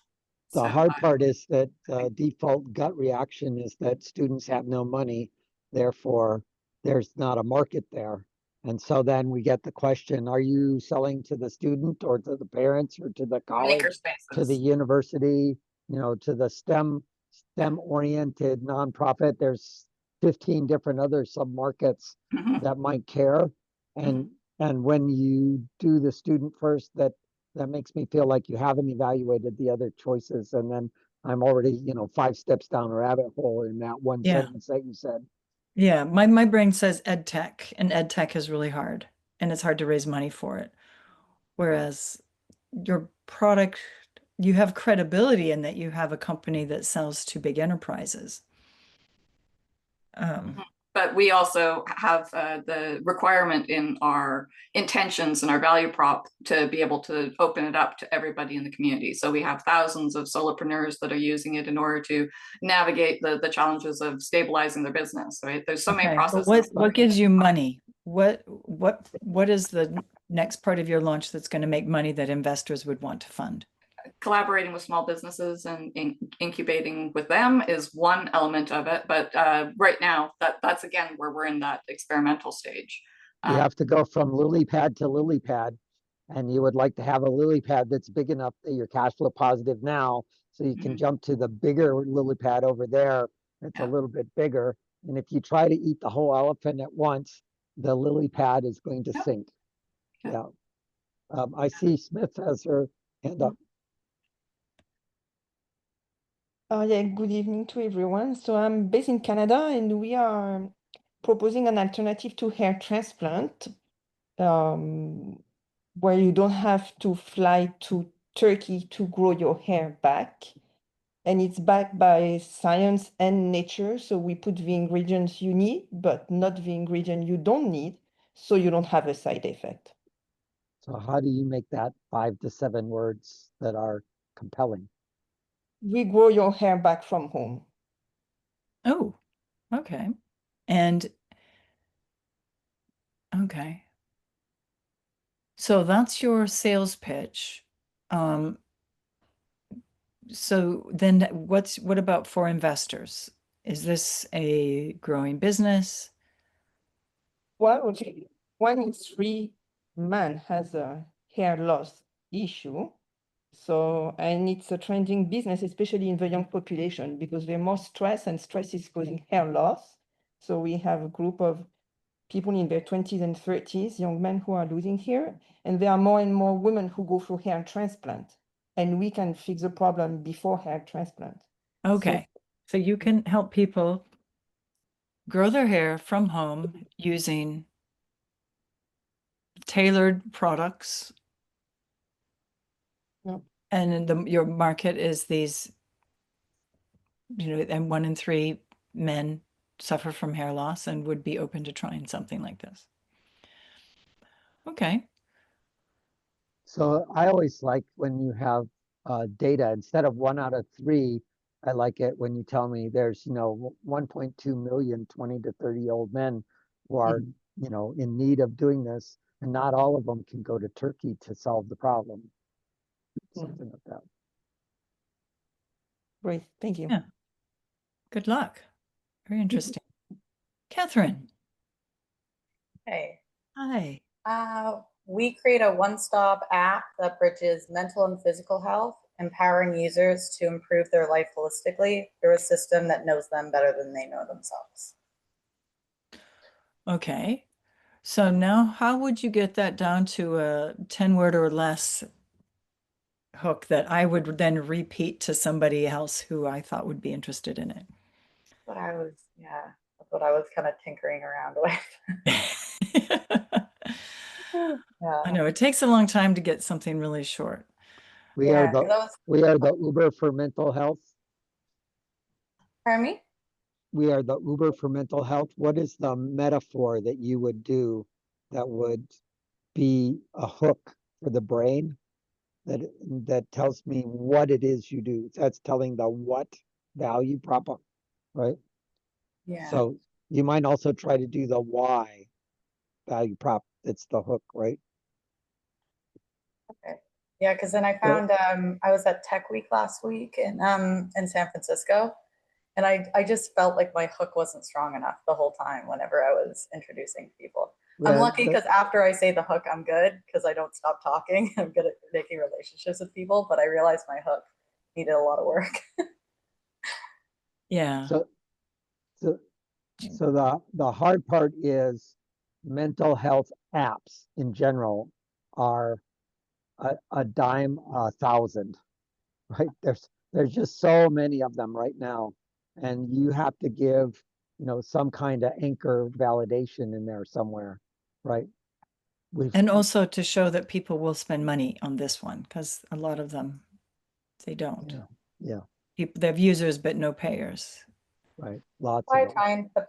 Speaker 2: The hard part is that the default gut reaction is that students have no money, therefore there's not a market there. And so then we get the question, are you selling to the student or to the parents or to the college, to the university, to the STEM oriented nonprofit? There's 15 different other sub-markets that might care. And when you do the student first, that makes me feel like you haven't evaluated the other choices. And then I'm already, 5 steps down a rabbit hole in that one sentence that you said.
Speaker 1: Yeah, my brain says ed tech, and ed tech is really hard, and it's hard to raise money for it. Whereas your product, you have credibility in that you have a company that sells to big enterprises.
Speaker 10: But we also have the requirement in our intentions and our value prop to be able to open it up to everybody in the community. So we have thousands of solopreneurs that are using it in order to navigate the challenges of stabilizing their business. Right? There's so many processes.
Speaker 1: What gives you money? What is the next part of your launch that's going to make money that investors would want to fund?
Speaker 10: Collaborating with small businesses and incubating with them is one element of it. But right now, that's again where we're in that experimental stage.
Speaker 2: You have to go from lily pad to lily pad, and you would like to have a lily pad that's big enough that you're cash flow positive now, so you can jump to the bigger lily pad over there. It's a little bit bigger. And if you try to eat the whole elephant at once, the lily pad is going to sink. Yeah. I see Smith has her hand up.
Speaker 11: Yeah, good evening to everyone. So I'm based in Canada and we are proposing an alternative to hair transplant where you don't have to fly to Turkey to grow your hair back. And it's backed by science and nature. So we put the ingredients you need, but not the ingredient you don't need, so you don't have a side effect.
Speaker 2: So how do you make that 5 to 7 words that are compelling?
Speaker 11: We grow your hair back from home.
Speaker 1: Oh, okay. And okay. So that's your sales pitch. So then what about for investors? Is this a growing business?
Speaker 11: Well, okay. 1 in 3 men has a hair loss issue. So, and it's a trending business, especially in the young population, because they're more stressed and stress is causing hair loss. So we have a group of people in their 20s and 30s, young men who are losing hair, and there are more and more women who go through hair transplant, and we can fix the problem before hair transplant.
Speaker 1: Okay. So you can help people grow their hair from home using tailored products.
Speaker 11: Yep.
Speaker 1: And your market is these, and 1 in 3 men suffer from hair loss and would be open to trying something like this. Okay.
Speaker 2: So I always like when you have data instead of 1 out of 3. I like it when you tell me there's 1.2 million 20 to 30-year-old men who are in need of doing this, and not all of them can go to Turkey to solve the problem. Something like that.
Speaker 11: Great, thank you.
Speaker 1: Yeah. Good luck. Very interesting. Catherine.
Speaker 12: Hey.
Speaker 1: Hi.
Speaker 12: We create a one-stop app that bridges mental and physical health, empowering users to improve their life holistically through a system that knows them better than they know themselves.
Speaker 1: Okay. So now how would you get that down to a 10-word or less hook that I would then repeat to somebody else who I thought would be interested in it?
Speaker 12: That's what I was kind of tinkering around with.
Speaker 1: I know it takes a long time to get something really short.
Speaker 2: We are the Uber for mental health.
Speaker 12: Pardon me?
Speaker 2: We are the Uber for mental health. What is the metaphor that you would do that would be a hook for the brain that tells me what it is you do? That's telling the what value prop, right?
Speaker 12: Yeah.
Speaker 2: So you might also try to do the why value prop. That's the hook, right?
Speaker 12: Okay. Yeah, because then I found I was at Tech Week last week in San Francisco, and I just felt like my hook wasn't strong enough the whole time whenever I was introducing people. I'm lucky because after I say the hook, I'm good because I don't stop talking. I'm good at making relationships with people, but I realized my hook needed a lot of work.
Speaker 1: Yeah.
Speaker 2: So the hard part is mental health apps in general are a dime a thousand, right? There's just so many of them right now, and you have to give some kind of anchor validation in there somewhere, right?
Speaker 1: And also to show that people will spend money on this one, because a lot of them, they don't.
Speaker 2: Yeah.
Speaker 1: They have users, but no payers.
Speaker 2: Right. Lots
Speaker 12: I
Speaker 2: of them.
Speaker 12: try and put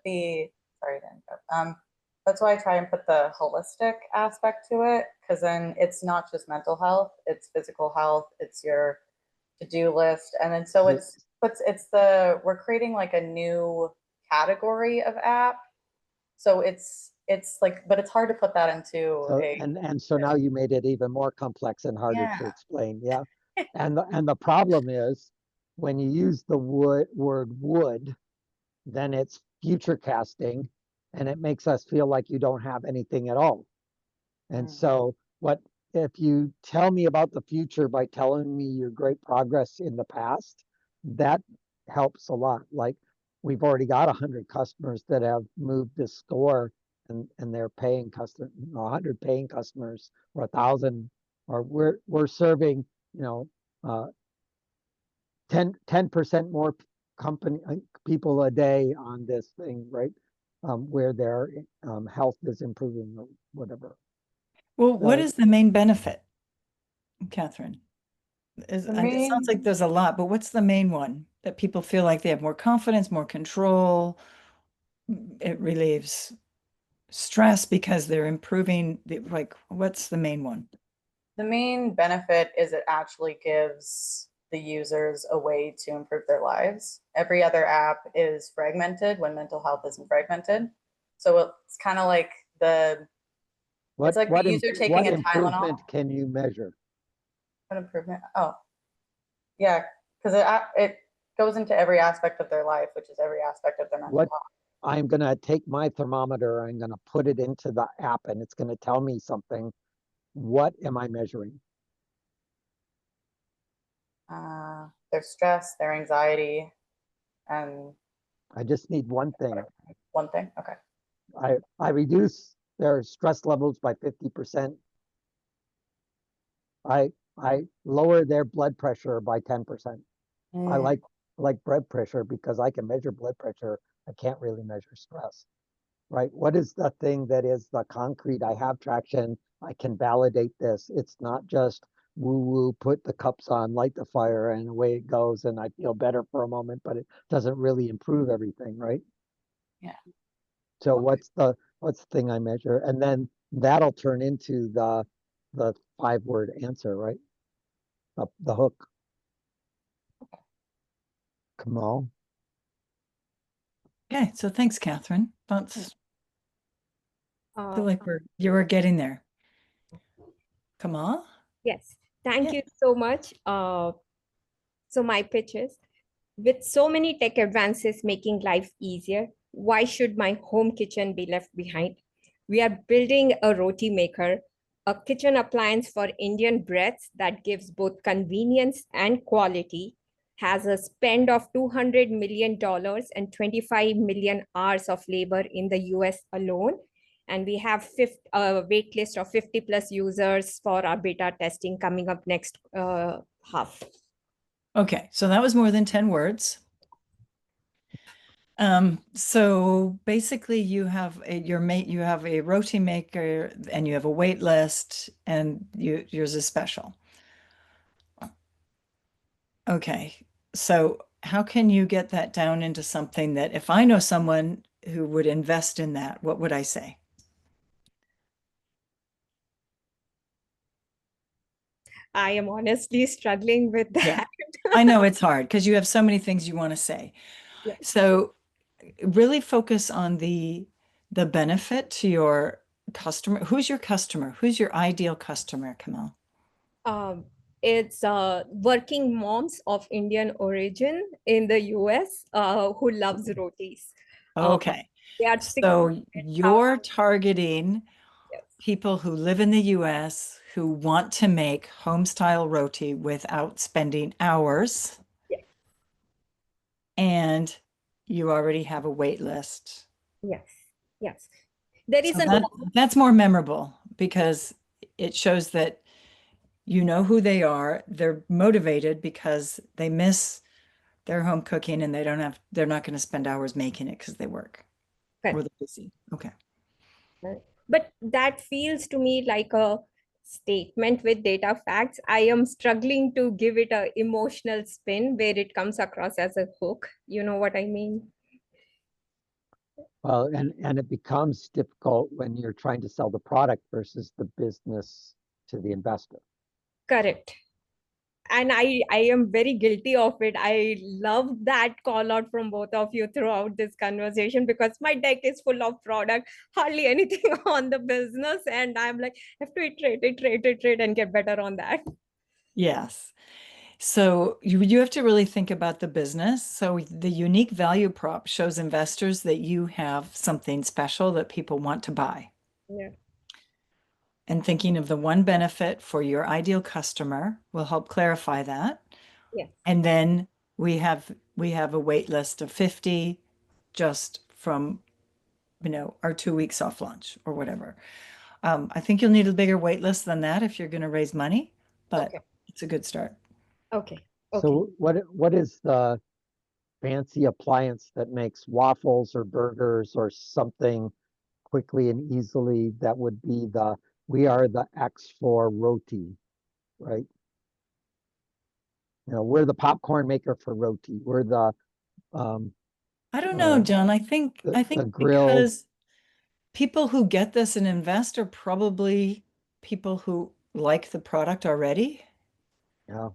Speaker 12: that's why I try and put the holistic aspect to it, because then it's not just mental health, it's physical health, it's your to-do list. And then so we're creating like a new category of app. So it's like, but it's hard to put that into
Speaker 2: so now you made it even more complex and harder to explain. Yeah. And the problem is when you use the word would, then it's future casting, and it makes us feel like you don't have anything at all. And so what if you tell me about the future by telling me your great progress in the past, that helps a lot. Like we've already got 100 customers that have moved this store and they're paying 100 paying customers or 1,000, or we're serving, 10% more company people a day on this thing, right? Where their health is improving or whatever.
Speaker 1: Well, what
Speaker 2: So-
Speaker 1: is the main benefit, Catherine? It sounds
Speaker 12: main-
Speaker 1: like there's a lot, but what's the main one that people feel like they have more confidence, more control? It relieves stress because they're improving like what's the main one?
Speaker 12: The main benefit is it actually gives the users a way to improve their lives. Every other app is fragmented when mental health isn't fragmented. So it's kind of like it's like the user taking a Tylenol.
Speaker 2: Improvement can you measure?
Speaker 12: What improvement? Oh, yeah, because it goes into every aspect of their life, which is every aspect of their mental health.
Speaker 2: I'm going to take my thermometer, I'm going to put it into the app, and it's going to tell me something. What am I measuring?
Speaker 12: Their stress, their anxiety, and
Speaker 2: I just need one thing.
Speaker 12: one thing. Okay.
Speaker 2: I reduce their stress levels by 50%. I lower their blood pressure by 10%. I like blood pressure because I can measure blood pressure. I can't really measure stress, right? What is the thing that is the concrete? I have traction. I can validate this. It's not just woo woo, put the cups on, light the fire, and away it goes. And I feel better for a moment, but it doesn't really improve everything, right?
Speaker 12: Yeah.
Speaker 2: So what's the thing I measure? And then that'll turn into the 5-word answer, right? The hook. Kamal.
Speaker 1: Okay, so thanks, Catherine. That's feel like you were getting there. Kamal?
Speaker 13: Yes, thank you so much. So my pitch is, with so many tech advances making life easier, why should my home kitchen be left behind? We are building a roti maker, a kitchen appliance for Indian breads that gives both convenience and quality, has a spend of $200 million and 25 million hours of labor in the US alone. And we have a wait list of 50 plus users for our beta testing coming up next half.
Speaker 1: Okay, so that was more than 10 words. So basically you have you have a roti maker and you have a wait list and yours is special. Okay, so how can you get that down into something that if I know someone who would invest in that, what would I say?
Speaker 13: I am honestly struggling with that.
Speaker 1: Yeah, I know it's hard because you have so many things you want to say.
Speaker 13: Yes.
Speaker 1: So really focus on the benefit to your customer. Who's your customer? Who's your ideal customer, Kamal?
Speaker 13: It's working moms of Indian origin in the US who loves rotis.
Speaker 1: Okay.
Speaker 13: They are
Speaker 1: So you're targeting
Speaker 13: Yes.
Speaker 1: people who live in the US who want to make home style roti without spending hours.
Speaker 13: Yes.
Speaker 1: And you already have a wait list.
Speaker 13: Yes. Yes. There is
Speaker 1: that's more memorable because it shows that you know who they are. They're motivated because they miss their home cooking and they're not going to spend hours making it because they work or they're busy. Okay.
Speaker 13: But that feels to me like a statement with data facts. I am struggling to give it an emotional spin where it comes across as a hook. You know what I mean?
Speaker 2: Well, and it becomes difficult when you're trying to sell the product versus the business to the investor.
Speaker 13: Correct. And I am very guilty of it. I love that call out from both of you throughout this conversation because my deck is full of product, hardly anything on the business. And I'm like, I have to iterate and get better on that.
Speaker 1: Yes. So you have to really think about the business. So the unique value prop shows investors that you have something special that people want to buy.
Speaker 13: Yeah.
Speaker 1: And thinking of the one benefit for your ideal customer will help clarify that.
Speaker 13: Yeah.
Speaker 1: And then we have a wait list of 50 just from our 2 weeks off lunch or whatever. I think you'll need a bigger wait list than that if you're going to raise money, but
Speaker 13: Okay.
Speaker 1: it's a good start.
Speaker 13: Okay. Okay.
Speaker 2: So what is the fancy appliance that makes waffles or burgers or something quickly and easily? That would be we are the X for roti, right? We're the popcorn maker for roti. We're the
Speaker 1: I don't know, John. I think
Speaker 2: grill.
Speaker 1: because people who get this and invest are probably people who like the product already.
Speaker 2: Yeah.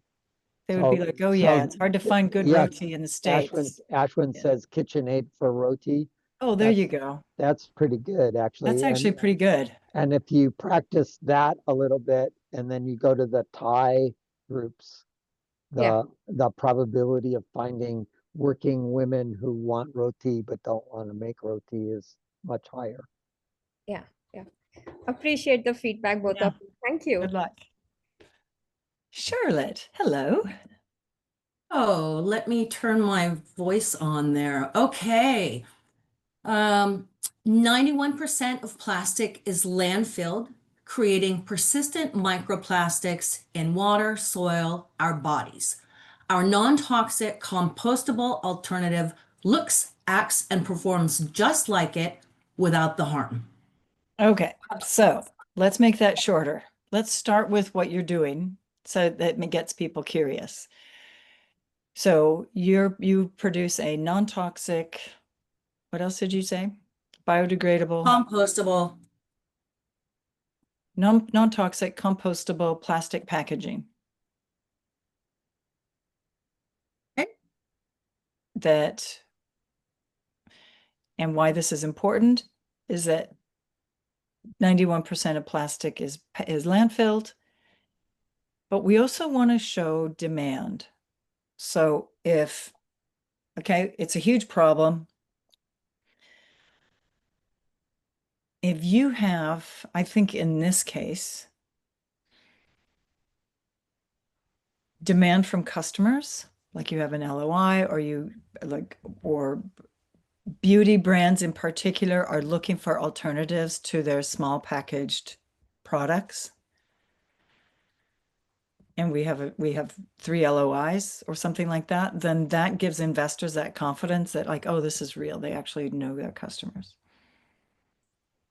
Speaker 1: They would be like, oh yeah, it's hard to find good roti in the States.
Speaker 2: Ashwin
Speaker 1: Yeah.
Speaker 2: says KitchenAid for roti.
Speaker 1: Oh, there you go.
Speaker 2: That's pretty good, actually.
Speaker 1: That's actually pretty good.
Speaker 2: And if you practice that a little bit, and then you go to the Thai groups, the probability of finding working women who want roti but don't want to make roti is much higher.
Speaker 13: Yeah. Yeah. Appreciate the feedback, both of you. Thank you.
Speaker 1: Good luck. Charlotte, hello.
Speaker 14: Oh, let me turn my voice on there. Okay. 91% of plastic is landfilled, creating persistent microplastics in water, soil, our bodies. Our non-toxic compostable alternative looks, acts, and performs just like it without the harm.
Speaker 1: Okay, so let's make that shorter. Let's start with what you're doing so that it gets people curious. So you produce a non-toxic, what else did you say? Biodegradable,
Speaker 14: Compostable.
Speaker 1: non-toxic compostable plastic packaging.
Speaker 14: Okay.
Speaker 1: And why this is important is that 91% of plastic is landfilled, but we also want to show demand. So okay, it's a huge problem. If you have, I think in this case, demand from customers, like you have an LOI or beauty brands in particular are looking for alternatives to their small packaged products. And we have 3 LOIs or something like that, then that gives investors that confidence that like, oh, this is real. They actually know their customers.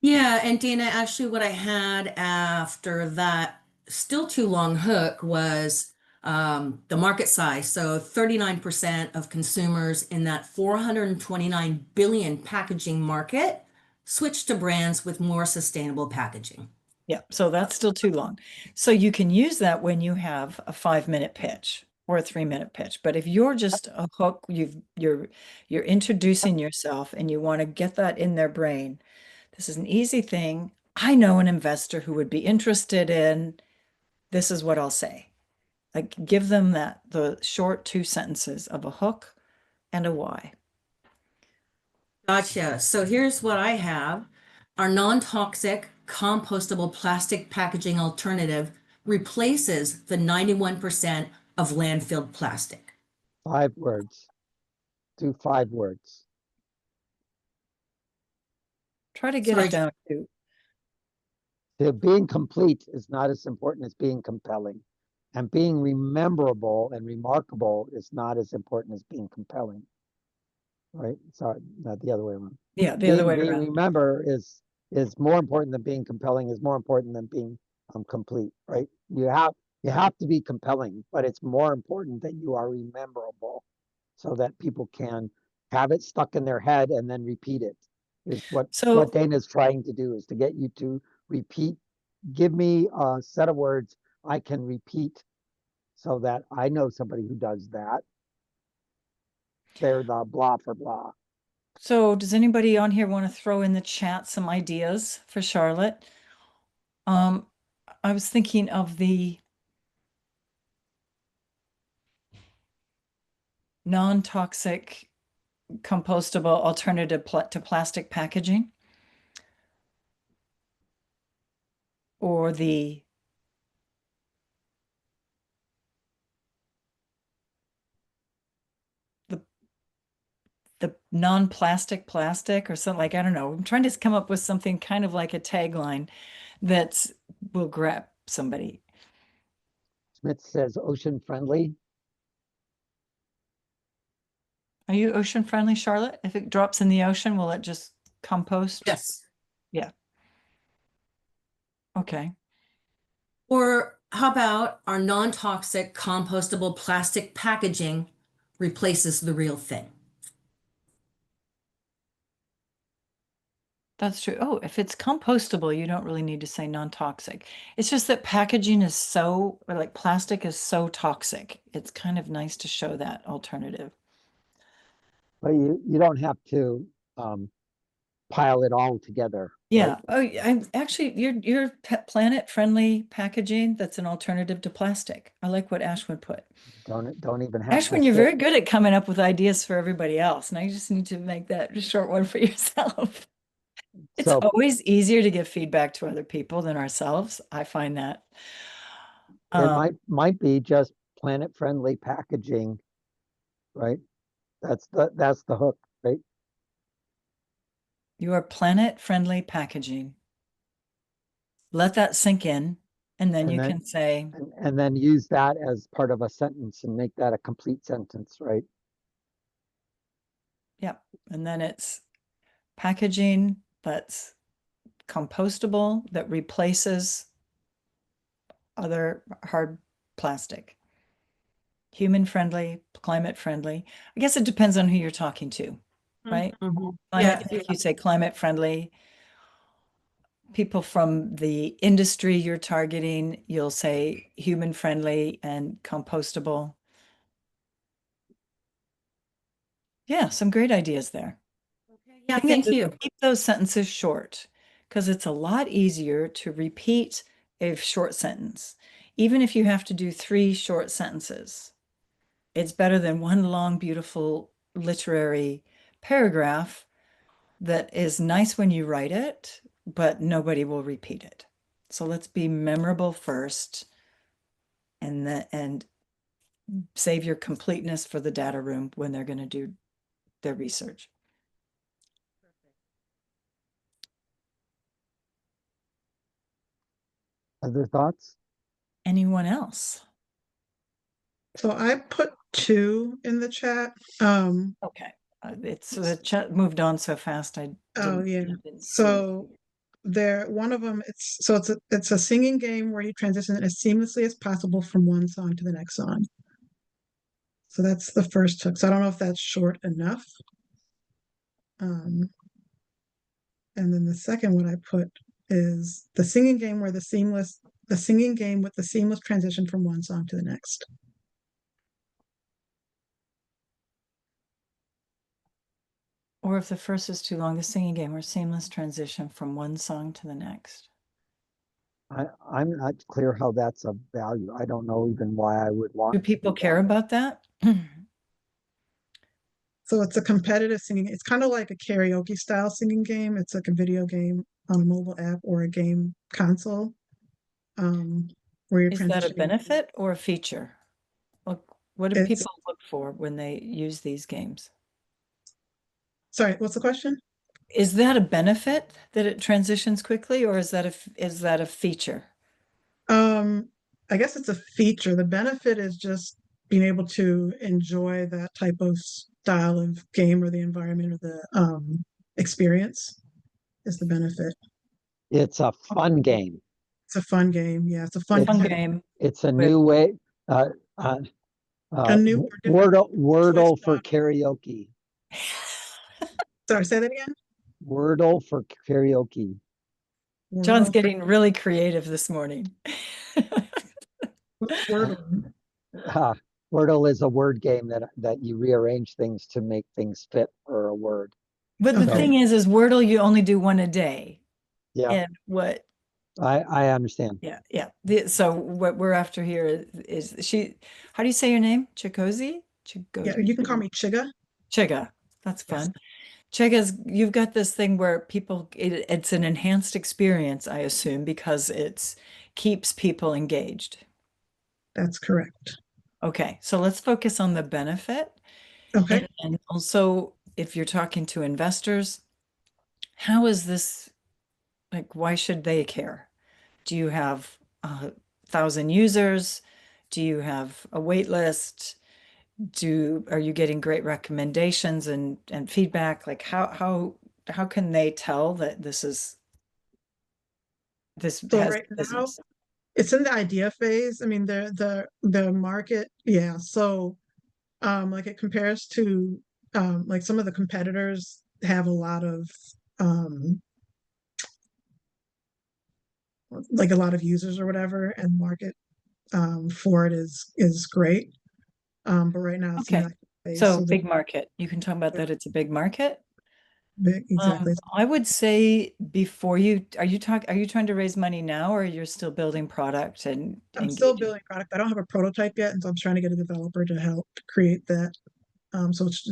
Speaker 14: Yeah, and Dana, actually what I had after that still too long hook was the market size. So 39% of consumers in that 429 billion packaging market switched to brands with more sustainable packaging.
Speaker 1: Yeah, so that's still too long. So you can use that when you have a 5-minute pitch or a 3-minute pitch. But if you're just a hook, you're introducing yourself and you want to get that in their brain. This is an easy thing. I know an investor who would be interested in, this is what I'll say. Like give them the short 2 sentences of a hook and a why.
Speaker 14: Gotcha. So here's what I have. Our non-toxic compostable plastic packaging alternative replaces the 91% of landfill plastic.
Speaker 2: 5 words. Do 5 words.
Speaker 1: Try to get it down to.
Speaker 2: Being complete is not as important as being compelling. And being rememberable and remarkable is not as important as being compelling. Right? Sorry, not the other way around.
Speaker 1: Yeah, the other way
Speaker 2: being
Speaker 1: around.
Speaker 2: remember is more important than being compelling, is more important than being complete, right? You have to be compelling, but it's more important that you are rememberable so that people can have it stuck in their head and then repeat it. Is what Dana's trying to do, is to get you to repeat. Give me a set of words I can repeat so that I know somebody who does that. They're the blah for blah.
Speaker 1: So does anybody on here want to throw in the chat some ideas for Charlotte? I was thinking of the non-toxic compostable alternative to plastic packaging, or the the non-plastic plastic or something like, I don't know. I'm trying to come up with something kind of like a tagline that will grab somebody.
Speaker 2: Smith says ocean friendly.
Speaker 1: Are you ocean friendly, Charlotte? If it drops in the ocean, will it just compost?
Speaker 14: Yes.
Speaker 1: Yeah. Okay.
Speaker 14: Or how about our non-toxic compostable plastic packaging replaces the real thing?
Speaker 1: That's true. Oh, if it's compostable, you don't really need to say non-toxic. It's just that packaging is so, or like plastic is so toxic. It's kind of nice to show that alternative.
Speaker 2: But you don't have to pile it all together.
Speaker 1: Yeah.
Speaker 2: Right?
Speaker 1: Oh, I'm actually your planet-friendly packaging that's an alternative to plastic. I like what Ashwin put.
Speaker 2: Don't even have to
Speaker 1: Ashwin, you're
Speaker 2: say.
Speaker 1: very good at coming up with ideas for everybody else. Now you just need to make that a short one for yourself. It's
Speaker 2: So
Speaker 1: always easier to give feedback to other people than ourselves. I find that.
Speaker 2: it might be just planet friendly packaging, right? That's the hook, right?
Speaker 1: Your planet-friendly packaging. Let that sink in, and then
Speaker 2: And
Speaker 1: you
Speaker 2: then
Speaker 1: can say,
Speaker 2: and then use that as part of a sentence and make that a complete sentence, right?
Speaker 1: yeah, and then it's packaging that's compostable that replaces other hard plastic. Human friendly, climate friendly. I guess it depends on who you're talking to, right?
Speaker 14: Yeah.
Speaker 1: If you say climate friendly, people from the industry you're targeting, you'll say human friendly and compostable. Yeah, some great ideas there.
Speaker 14: Yeah,
Speaker 1: Thing
Speaker 14: thank
Speaker 1: is,
Speaker 14: you.
Speaker 1: keep those sentences short because it's a lot easier to repeat a short sentence. Even if you have to do 3 short sentences, it's better than one long, beautiful literary paragraph that is nice when you write it, but nobody will repeat it. So let's be memorable first and save your completeness for the data room when they're going to do their research.
Speaker 2: Other thoughts?
Speaker 1: Anyone else?
Speaker 15: So I put 2 in the chat.
Speaker 1: Okay. It's the chat moved on so fast.
Speaker 15: Oh yeah.
Speaker 1: didn't see it.
Speaker 15: So there, one of them, it's a singing game where you transition as seamlessly as possible from one song to the next song. So that's the first hook. So I don't know if that's short enough. And then the second one I put is the singing game with the seamless transition from one song to the next.
Speaker 1: Or if the first is too long, the singing game or seamless transition from one song to the next.
Speaker 2: I'm not clear how that's of value. I don't know even why I would want
Speaker 1: Do
Speaker 2: to
Speaker 1: people
Speaker 2: do
Speaker 1: care about that?
Speaker 15: So it's a competitive singing. It's kind of like a karaoke style singing game. It's like a video game on a mobile app or a game console, where you're
Speaker 1: Is that a
Speaker 15: transitioning.
Speaker 1: benefit or a feature? What do
Speaker 15: It's
Speaker 1: people look for when they use these games?
Speaker 15: sorry, what's the question?
Speaker 1: Is that a benefit that it transitions quickly, or is that a feature?
Speaker 15: I guess it's a feature. The benefit is just being able to enjoy that type of style of game or the environment or the experience is the benefit.
Speaker 2: It's a fun game.
Speaker 15: It's a fun game. Yeah, it's a fun
Speaker 1: game.
Speaker 2: It's a
Speaker 1: with-
Speaker 2: new way.
Speaker 15: A new or different
Speaker 2: Wordle
Speaker 15: twist
Speaker 2: for
Speaker 15: on it.
Speaker 2: karaoke.
Speaker 15: Sorry, say that again.
Speaker 2: Wordle for karaoke.
Speaker 1: John's
Speaker 15: Wordle.
Speaker 1: getting really creative this morning.
Speaker 15: What's Wordle?
Speaker 2: Wordle is a word game that you rearrange things to make things fit for a word.
Speaker 1: But the
Speaker 15: Okay.
Speaker 1: thing is Wordle, you only do one a day.
Speaker 2: Yeah,
Speaker 1: And what
Speaker 2: I understand.
Speaker 1: Yeah. So what we're after here is she, how do you say your name? Chikozi?
Speaker 15: Yeah, you can call me Chiga.
Speaker 1: Chiga. That's fun. Chiga's, you've got this thing where people, it's an enhanced experience, I assume, because it's keeps people engaged.
Speaker 15: That's correct.
Speaker 1: Okay, so let's focus on the benefit.
Speaker 15: Okay.
Speaker 1: And also if you're talking to investors, how is this, like, why should they care? Do you have 1,000 users? Do you have a wait list? Are you getting great recommendations and feedback? Like how can they tell that this
Speaker 15: So
Speaker 1: has
Speaker 15: right now,
Speaker 1: business?
Speaker 15: it's in the idea phase. I mean, the market, yeah. So like it compares to like some of the competitors have a lot of um like a lot of users or whatever, and market for it is great. But right now it's in
Speaker 1: Okay.
Speaker 15: that phase.
Speaker 1: So
Speaker 15: So
Speaker 1: big market. You can talk about that it's a big market.
Speaker 15: exactly.
Speaker 1: I would say before are you trying to raise money now, or you're still building product and
Speaker 15: I'm still
Speaker 1: engaging?
Speaker 15: building product. I don't have a prototype yet, and so I'm trying to get a developer to help create that. So it's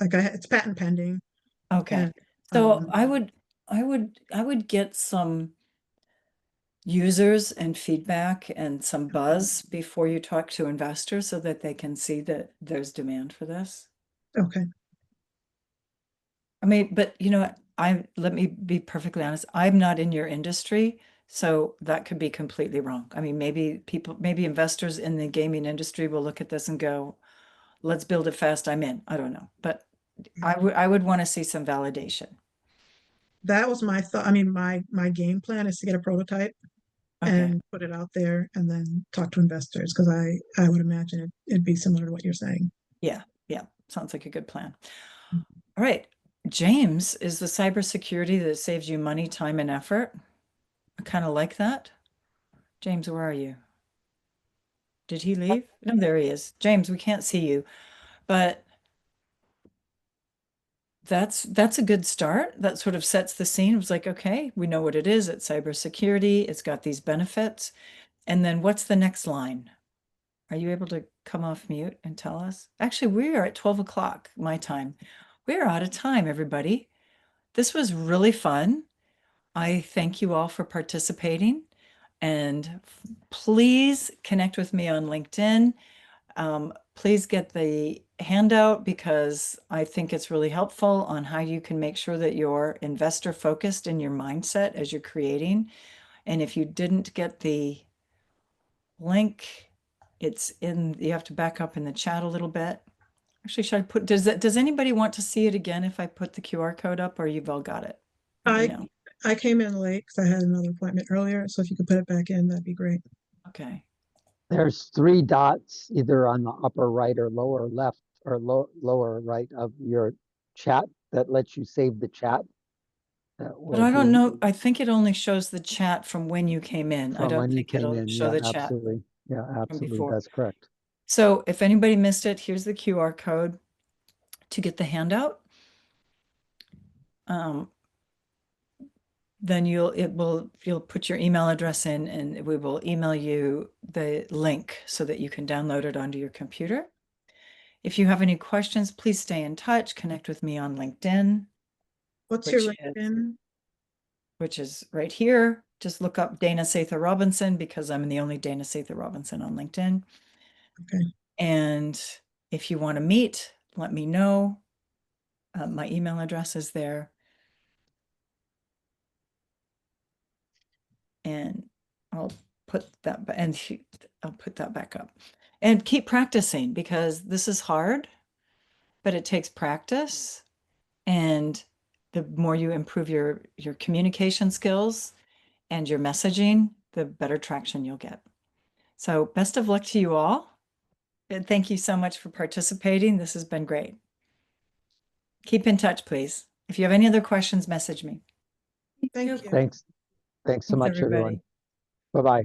Speaker 15: it's patent pending.
Speaker 1: Okay.
Speaker 15: And
Speaker 1: So I would get some users and feedback and some buzz before you talk to investors so that they can see that there's demand for this.
Speaker 15: okay.
Speaker 1: I mean, but let me be perfectly honest, I'm not in your industry, so that could be completely wrong. I mean, maybe investors in the gaming industry will look at this and go, let's build it fast, I'm in. I don't know. But I would want to see some validation.
Speaker 15: That was my thought. I mean, my game plan is to get a prototype
Speaker 1: Okay.
Speaker 15: and put it out there and then talk to investors because I would imagine it'd be similar to what you're saying.
Speaker 1: Yeah, yeah. Sounds like a good plan. All right. James is the cybersecurity that saves you money, time, and effort. I kind of like that. James, where are you? Did he leave? No, there he is. James, we can't see you, but that's a good start. That sort of sets the scene. It was like, okay, we know what it is. It's cybersecurity. It's got these benefits. And then what's the next line? Are you able to come off mute and tell us? Actually, we are at 12 o'clock my time. We're out of time, everybody. This was really fun. I thank you all for participating, and please connect with me on LinkedIn. Please get the handout because I think it's really helpful on how you can make sure that you're investor focused in your mindset as you're creating. And if you didn't get the link, you have to back up in the chat a little bit. Actually, does anybody want to see it again if I put the QR code up, or you've all got it? Let me know.
Speaker 15: I came in late because I had another appointment earlier. So if you could put it back in, that'd be great.
Speaker 1: Okay.
Speaker 2: There's 3 dots either on the upper right or lower left or lower right of your chat that lets you save the chat.
Speaker 1: But I don't know. I think it only shows the chat from when you came in. I
Speaker 2: From
Speaker 1: don't
Speaker 2: when you
Speaker 1: think
Speaker 2: came
Speaker 1: it'll
Speaker 2: in.
Speaker 1: show
Speaker 2: Yeah,
Speaker 1: the chat
Speaker 2: absolutely. Yeah,
Speaker 1: from
Speaker 2: absolutely.
Speaker 1: before.
Speaker 2: That's correct.
Speaker 1: So if anybody missed it, here's the QR code to get the handout. Then you'll put your email address in and we will email you the link so that you can download it onto your computer. If you have any questions, please stay in touch. Connect with me on LinkedIn.
Speaker 15: What's your LinkedIn?
Speaker 1: Which is right here. Just look up Dana Sather Robinson because I'm the only Dana Sather Robinson on LinkedIn.
Speaker 15: Okay.
Speaker 1: And if you want to meet, let me know. My email address is there. And I'll put that back up. And keep practicing because this is hard, but it takes practice. And the more you improve your communication skills and your messaging, the better traction you'll get. So best of luck to you all. And thank you so much for participating. This has been great. Keep in touch, please. If you have any other questions, message me.
Speaker 15: Thank you.
Speaker 2: Thanks so much, everyone. Bye-bye.